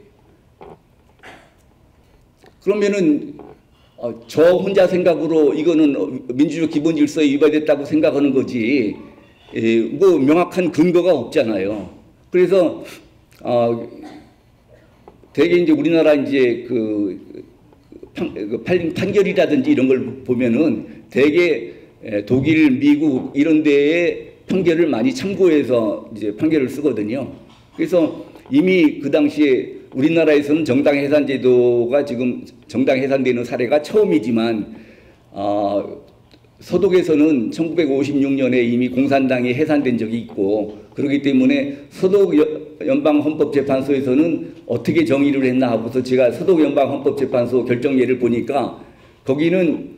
그러면은 저 혼자 생각으로 이거는 민주적 기본 질서에 위반됐다고 생각하는 거지 뭐 명확한 근거가 없잖아요. 그래서 되게 이제 우리나라 이제 판결이라든지 이런 걸 보면은 되게 독일, 미국 이런 데에 판결을 많이 참고해서 이제 판결을 쓰거든요. 그래서 이미 그 당시에 우리나라에서는 정당 해산 제도가 지금 정당 해산되는 사례가 처음이지만 서독에서는 1956년에 이미 공산당이 해산된 적이 있고 그렇기 때문에 서독 연방헌법재판소에서는 어떻게 정의를 했나 하고서 제가 서독 연방헌법재판소 결정예를 보니까 거기는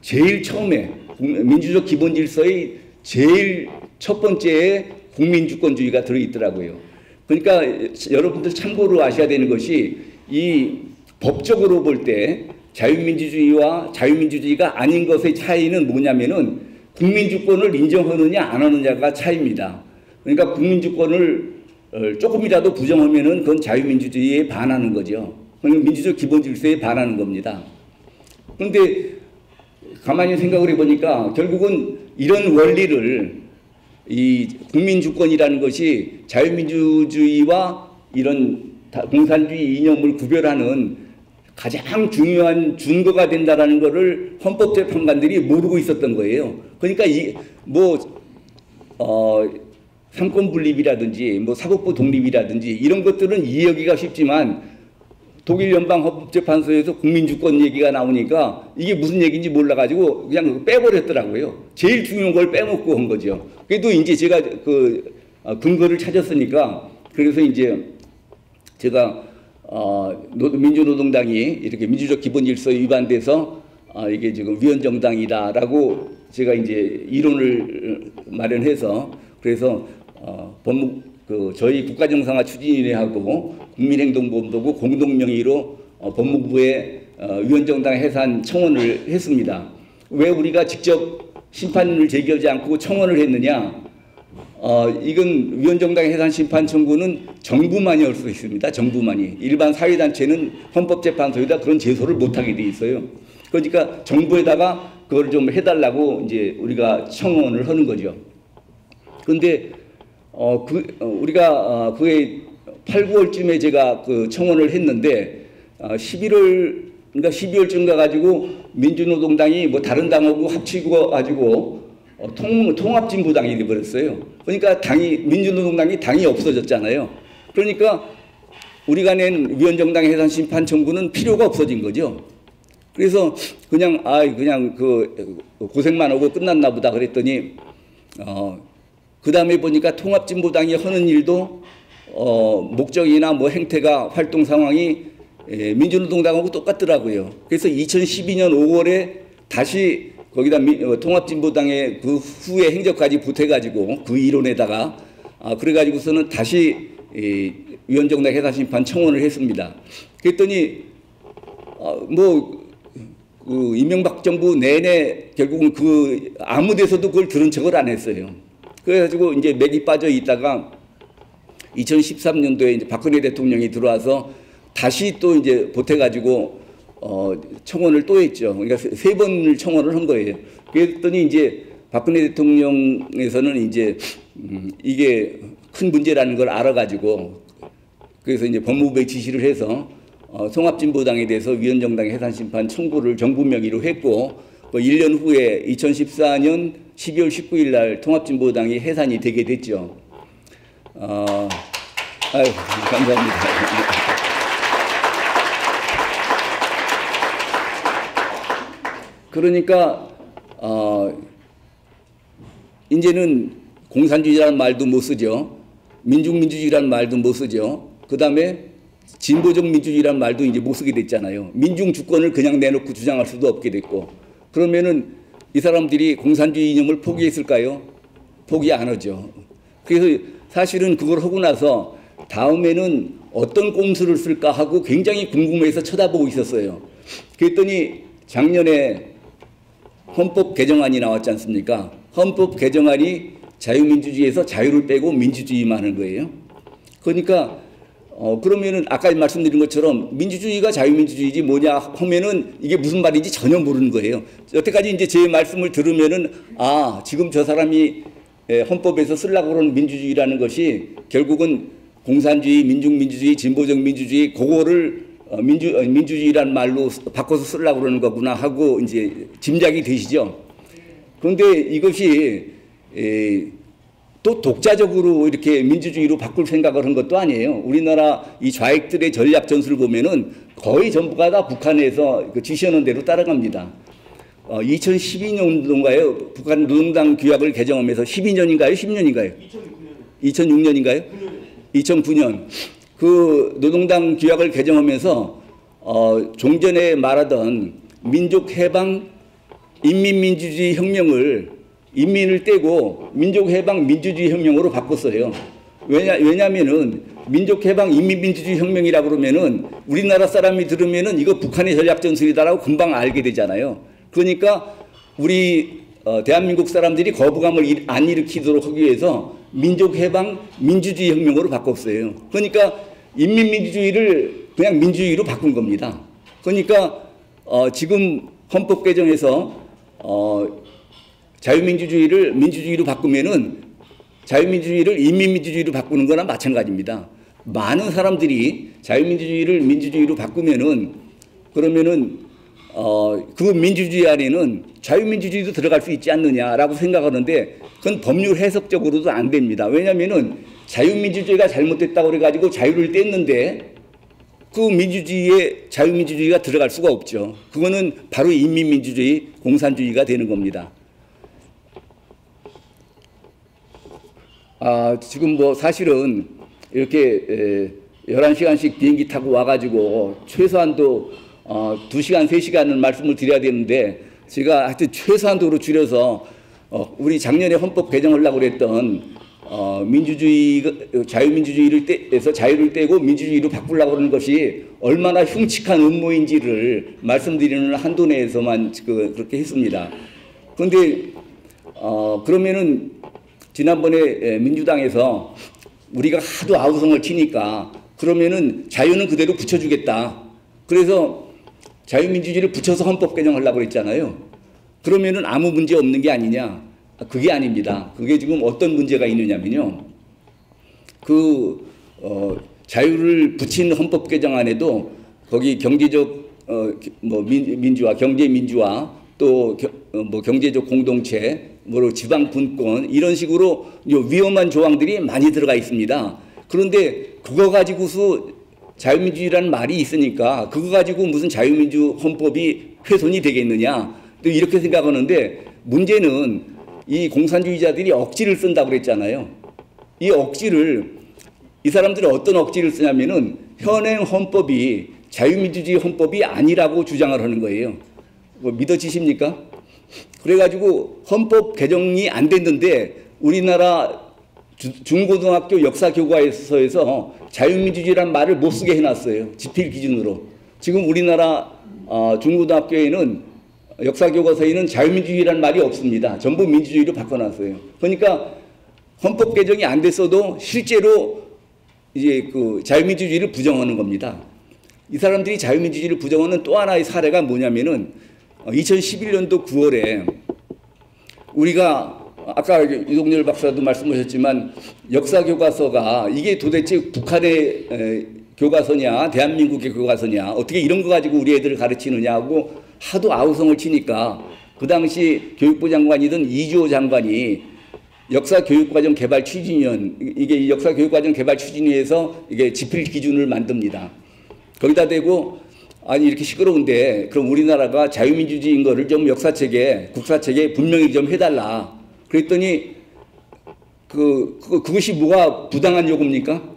제일 처음에 민주적 기본 질서의 제일 첫 번째에 국민주권주의가 들어있더라고요. 그러니까 여러분들 참고로 아셔야 되는 것이 이 법적으로 볼 때 자유민주주의와 자유민주주의가 아닌 것의 차이는 뭐냐면은 국민주권을 인정하느냐 안 하느냐가 차이입니다. 그러니까 국민주권을 조금이라도 부정하면은 그건 자유민주주의에 반하는 거죠. 그건 민주적 기본 질서에 반하는 겁니다. 그런데 가만히 생각을 해보니까 결국은 이런 원리를 이 국민주권이라는 것이 자유민주주의와 이런 공산주의 이념을 구별하는 가장 중요한 준거가 된다라는 것을 헌법재판관들이 모르고 있었던 거예요. 그러니까 삼권 분립이라든지 사법부 독립이라든지 이런 것들은 이해하기가 쉽지만 독일 연방헌법재판소에서 국민주권 얘기가 나오니까 이게 무슨 얘기인지 몰라가지고 그냥 빼버렸더라고요. 제일 중요한 걸 빼먹고 한 거죠. 그래도 이제 제가 그 근거를 찾았으니까 그래서 이제 제가 민주노동당이 이렇게 민주적 기본 질서에 위반돼서 이게 지금 위헌정당이다라고 제가 이제 이론을 마련해서 그래서 저희 국가정상화 추진위원회하고 국민행동본부하고 공동명의로 법무부에 위헌정당 해산 청원을 했습니다. 왜 우리가 직접 심판을 제기하지 않고 청원을 했느냐? 이건 위헌정당 해산 심판 청구는 정부만이 할 수 있습니다. 정부만이. 일반 사회단체는 헌법재판소에다 그런 제소를 못하게 돼 있어요. 그러니까 정부에다가 그걸 좀 해달라고 이제 우리가 청원을 하는 거죠. 그런데 우리가 그게 8, 9월쯤에 제가 그 청원을 했는데 12월쯤 가가지고 민주노동당이 다른 당하고 합치고 가지고 통합진보당이 되어버렸어요. 그러니까 민주노동당이 당이 없어졌잖아요. 그러니까 우리가 낸 위헌정당 해산 심판 청구는 필요가 없어진 거죠. 그래서 그냥 고생만 하고 끝났나 보다 그랬더니 그 다음에 보니까 통합진보당이 하는 일도 목적이나 행태가 활동 상황이 민주노동당하고 똑같더라고요. 그래서 2012년 5월에 다시 거기다 통합진보당의 그 후에 행적까지 보태가지고 그 이론에다가 그래가지고서는 다시 위헌정당 해산 심판 청원을 했습니다. 그랬더니 이명박 정부 내내 결국은 아무 데서도 그걸 들은 척을 안 했어요. 그래가지고 이제 맥이 빠져 있다가 2013년도에 이제 박근혜 대통령이 들어와서 다시 또 이제 보태가지고 청원을 또 했죠. 그러니까 세 번을 청원을 한 거예요. 그랬더니 이제 박근혜 대통령에서는 이제 이게 큰 문제라는 걸 알아가지고 그래서 이제 법무부에 지시를 해서 통합진보당에 대해서 위헌정당 해산심판 청구를 정부 명의로 했고 1년 후에 2014년 12월 19일 날 통합진보당이 해산이 되게 됐죠. 감사합니다. 그러니까 이제는 공산주의라는 말도 못 쓰죠. 민중민주주의라는 말도 못 쓰죠. 그 다음에 진보적 민주주의라는 말도 이제 못 쓰게 됐잖아요. 민중주권을 그냥 내놓고 주장할 수도 없게 됐고 그러면은 이 사람들이 공산주의 이념을 포기했을까요? 포기 안 하죠. 그래서 사실은 그걸 하고 나서 다음에는 어떤 꼼수를 쓸까 하고 굉장히 궁금해서 쳐다보고 있었어요. 그랬더니 작년에 헌법 개정안이 나왔지 않습니까? 헌법 개정안이 자유민주주의에서 자유를 빼고 민주주의만 하는 거예요. 그러니까 그러면은 아까 말씀드린 것처럼 민주주의가 자유민주주의지 뭐냐 하면은 이게 무슨 말인지 전혀 모르는 거예요. 여태까지 이제 제 말씀을 들으면은 지금 저 사람이 헌법에서 쓰려고 그러는 민주주의라는 것이 결국은 공산주의, 민중민주주의, 진보적 민주주의 그거를 민주주의라는 말로 바꿔서 쓰려고 그러는 거구나 하고 이제 짐작이 되시죠. 그런데 이것이 또 독자적으로 이렇게 민주주의로 바꿀 생각을 한 것도 아니에요. 우리나라 이 좌익들의 전략 전술을 보면은 거의 전부가 다 북한에서 지시하는 대로 따라갑니다. 2012년도인가요? 북한 노동당 규약을 개정하면서 12년인가요? 10년인가요? 2006년인가요? 2009년. 그 노동당 규약을 개정하면서 종전에 말하던 민족해방 인민민주주의 혁명을 인민을 떼고 민족해방 민주주의 혁명으로 바꿨어요. 왜냐하면은 민족해방 인민민주주의 혁명이라고 그러면은 우리나라 사람이 들으면은 이거 북한의 전략전술이다라고 금방 알게 되잖아요. 그러니까 우리 대한민국 사람들이 거부감을 안 일으키도록 하기 위해서 민족해방 민주주의 혁명으로 바꿨어요. 그러니까 인민민주주의를 그냥 민주주의로 바꾼 겁니다. 그러니까 지금 헌법 개정에서 자유민주주의를 민주주의로 바꾸면은 자유민주주의를 인민민주주의로 바꾸는 거나 마찬가지입니다. 많은 사람들이 자유민주주의를 민주주의로 바꾸면은 그러면은 그 민주주의 안에는 자유민주주의도 들어갈 수 있지 않느냐라고 생각하는데 그건 법률 해석적으로도 안 됩니다. 왜냐하면은 자유민주주의가 잘못됐다고 그래가지고 자유를 뗐는데 그 민주주의에 자유민주주의가 들어갈 수가 없죠. 그거는 바로 인민민주주의, 공산주의가 되는 겁니다. 지금 뭐 사실은 이렇게 11시간씩 비행기 타고 와가지고 최소한도 2시간, 3시간은 말씀을 드려야 되는데 제가 하여튼 최소한도로 줄여서 우리 작년에 헌법 개정하려고 그랬던 자유민주주의를 떼서 자유를 떼고 민주주의로 바꾸려고 하는 것이 얼마나 흉측한 음모인지를 말씀드리는 한도 내에서만 그렇게 했습니다. 그런데 그러면은 지난번에 민주당에서 우리가 하도 아우성을 치니까 그러면은 자유는 그대로 붙여주겠다. 그래서 자유민주주의를 붙여서 헌법 개정하려고 그랬잖아요. 그러면은 아무 문제 없는 게 아니냐? 그게 아닙니다. 그게 지금 어떤 문제가 있느냐면요. 자유를 붙인 헌법 개정안에도 거기 경제적 민주화, 경제 민주화 또 경제적 공동체, 지방 분권 이런 식으로 위험한 조항들이 많이 들어가 있습니다. 그런데 그거 가지고서 자유민주주의라는 말이 있으니까 그거 가지고 무슨 자유민주 헌법이 훼손이 되겠느냐 또 이렇게 생각하는데 문제는 이 공산주의자들이 억지를 쓴다고 그랬잖아요. 이 억지를 이 사람들이 어떤 억지를 쓰냐면은 현행 헌법이 자유민주주의 헌법이 아니라고 주장을 하는 거예요. 믿어지십니까? 그래가지고 헌법 개정이 안 됐는데 우리나라 중고등학교 역사교과서에서 자유민주주의란 말을 못 쓰게 해놨어요. 지필 기준으로. 지금 우리나라 중고등학교에는 역사교과서에는 자유민주주의란 말이 없습니다. 전부 민주주의로 바꿔놨어요. 그러니까 헌법 개정이 안 됐어도 실제로 이제 자유민주주의를 부정하는 겁니다. 이 사람들이 자유민주주의를 부정하는 또 하나의 사례가 뭐냐면은 2011년도 9월에 우리가 아까 유동열 박사도 말씀하셨지만 역사교과서가 이게 도대체 북한의 교과서냐 대한민국의 교과서냐 어떻게 이런 거 가지고 우리 애들을 가르치느냐 하고 하도 아우성을 치니까 그 당시 교육부 장관이던 이주호 장관이 역사교육과정 개발 추진위원 이게 역사교육과정 개발 추진위에서 이게 지필 기준을 만듭니다. 거기다 대고 아니 이렇게 시끄러운데 그럼 우리나라가 자유민주주의인 거를 좀 역사책에 국사책에 분명히 좀 해달라. 그랬더니 그것이 뭐가 부당한 요구입니까?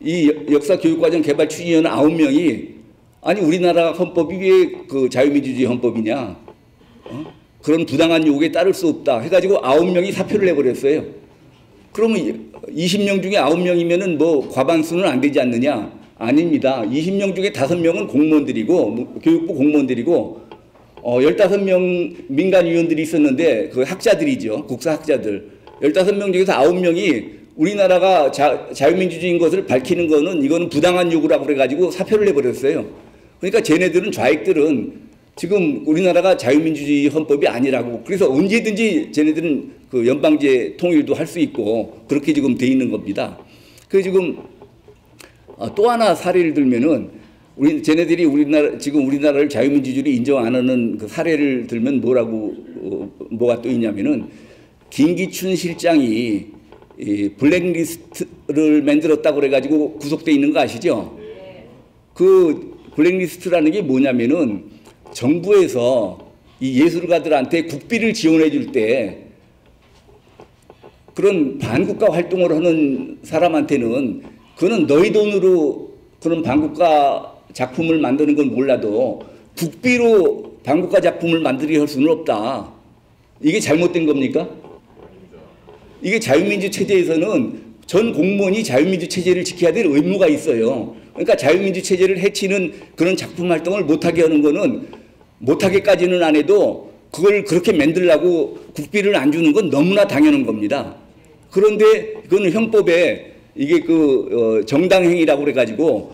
이 역사교육과정 개발 추진위원 9명이 아니 우리나라 헌법이 왜 자유민주주의 헌법이냐? 그런 부당한 요구에 따를 수 없다. 해가지고 9명이 사표를 내버렸어요. 그러면 20명 중에 9명이면은 과반수는 안 되지 않느냐? 아닙니다. 20명 중에 5명은 공무원들이고 교육부 공무원들이고 15명 민간위원들이 있었는데 그 학자들이죠. 국사학자들. 15명 중에서 9명이 우리나라가 자유민주주의인 것을 밝히는 거는 이거는 부당한 요구라고 그래가지고 사표를 내버렸어요. 그러니까 쟤네들은 좌익들은 지금 우리나라가 자유민주주의 헌법이 아니라고 그래서 언제든지 쟤네들은 연방제 통일도 할 수 있고 그렇게 지금 돼 있는 겁니다. 그래서 지금 또 하나 사례를 들면은 쟤네들이 지금 우리나라를 자유민주주의를 인정 안 하는 그 사례를 들면 뭐가 또 있냐면은 김기춘 실장이 이 블랙리스트를 만들었다고 그래가지고 구속돼 있는 거 아시죠? 그 블랙리스트라는 게 뭐냐면은 정부에서 이 예술가들한테 국비를 지원해 줄 때 그런 반국가 활동을 하는 사람한테는 그거는 너희 돈으로 그런 반국가 작품을 만드는 건 몰라도 국비로 반국가 작품을 만들게 할 수는 없다. 이게 잘못된 겁니까? 이게 자유민주 체제에서는 전 공무원이 자유민주 체제를 지켜야 될 의무가 있어요. 그러니까 자유민주 체제를 해치는 그런 작품 활동을 못하게 하는 거는 못하게까지는 안 해도 그걸 그렇게 만들려고 국비를 안 주는 건 너무나 당연한 겁니다. 그런데 그거는 형법에 이게 정당행위라고 그래가지고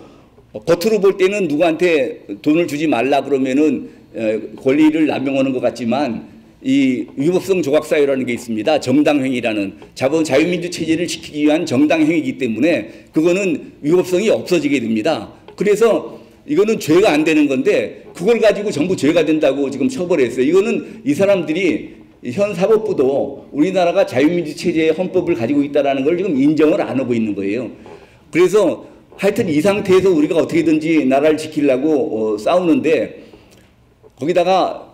겉으로 볼 때는 누구한테 돈을 주지 말라 그러면은 권리를 남용하는 것 같지만 이 위법성 조각사유라는 게 있습니다. 정당행위라는 자유민주 체제를 지키기 위한 정당행위이기 때문에 그거는 위법성이 없어지게 됩니다. 그래서 이거는 죄가 안 되는 건데 그걸 가지고 전부 죄가 된다고 지금 처벌했어요. 이거는 이 사람들이 현 사법부도 우리나라가 자유민주 체제의 헌법을 가지고 있다는 걸 지금 인정을 안 하고 있는 거예요. 그래서 하여튼 이 상태에서 우리가 어떻게든지 나라를 지키려고 싸우는데 거기다가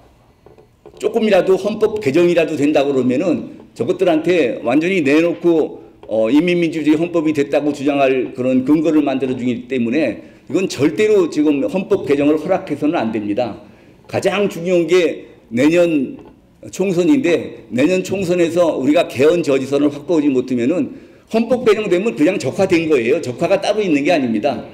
조금이라도 헌법 개정이라도 된다고 그러면은 저것들한테 완전히 내놓고 인민민주주의 헌법이 됐다고 주장할 그런 근거를 만들어주기 때문에 이건 절대로 지금 헌법 개정을 허락해서는 안 됩니다. 가장 중요한 게 내년 총선인데 내년 총선에서 우리가 개헌 저지선을 확보하지 못하면은 헌법 개정되면 그냥 적화된 거예요. 적화가 따로 있는 게 아닙니다.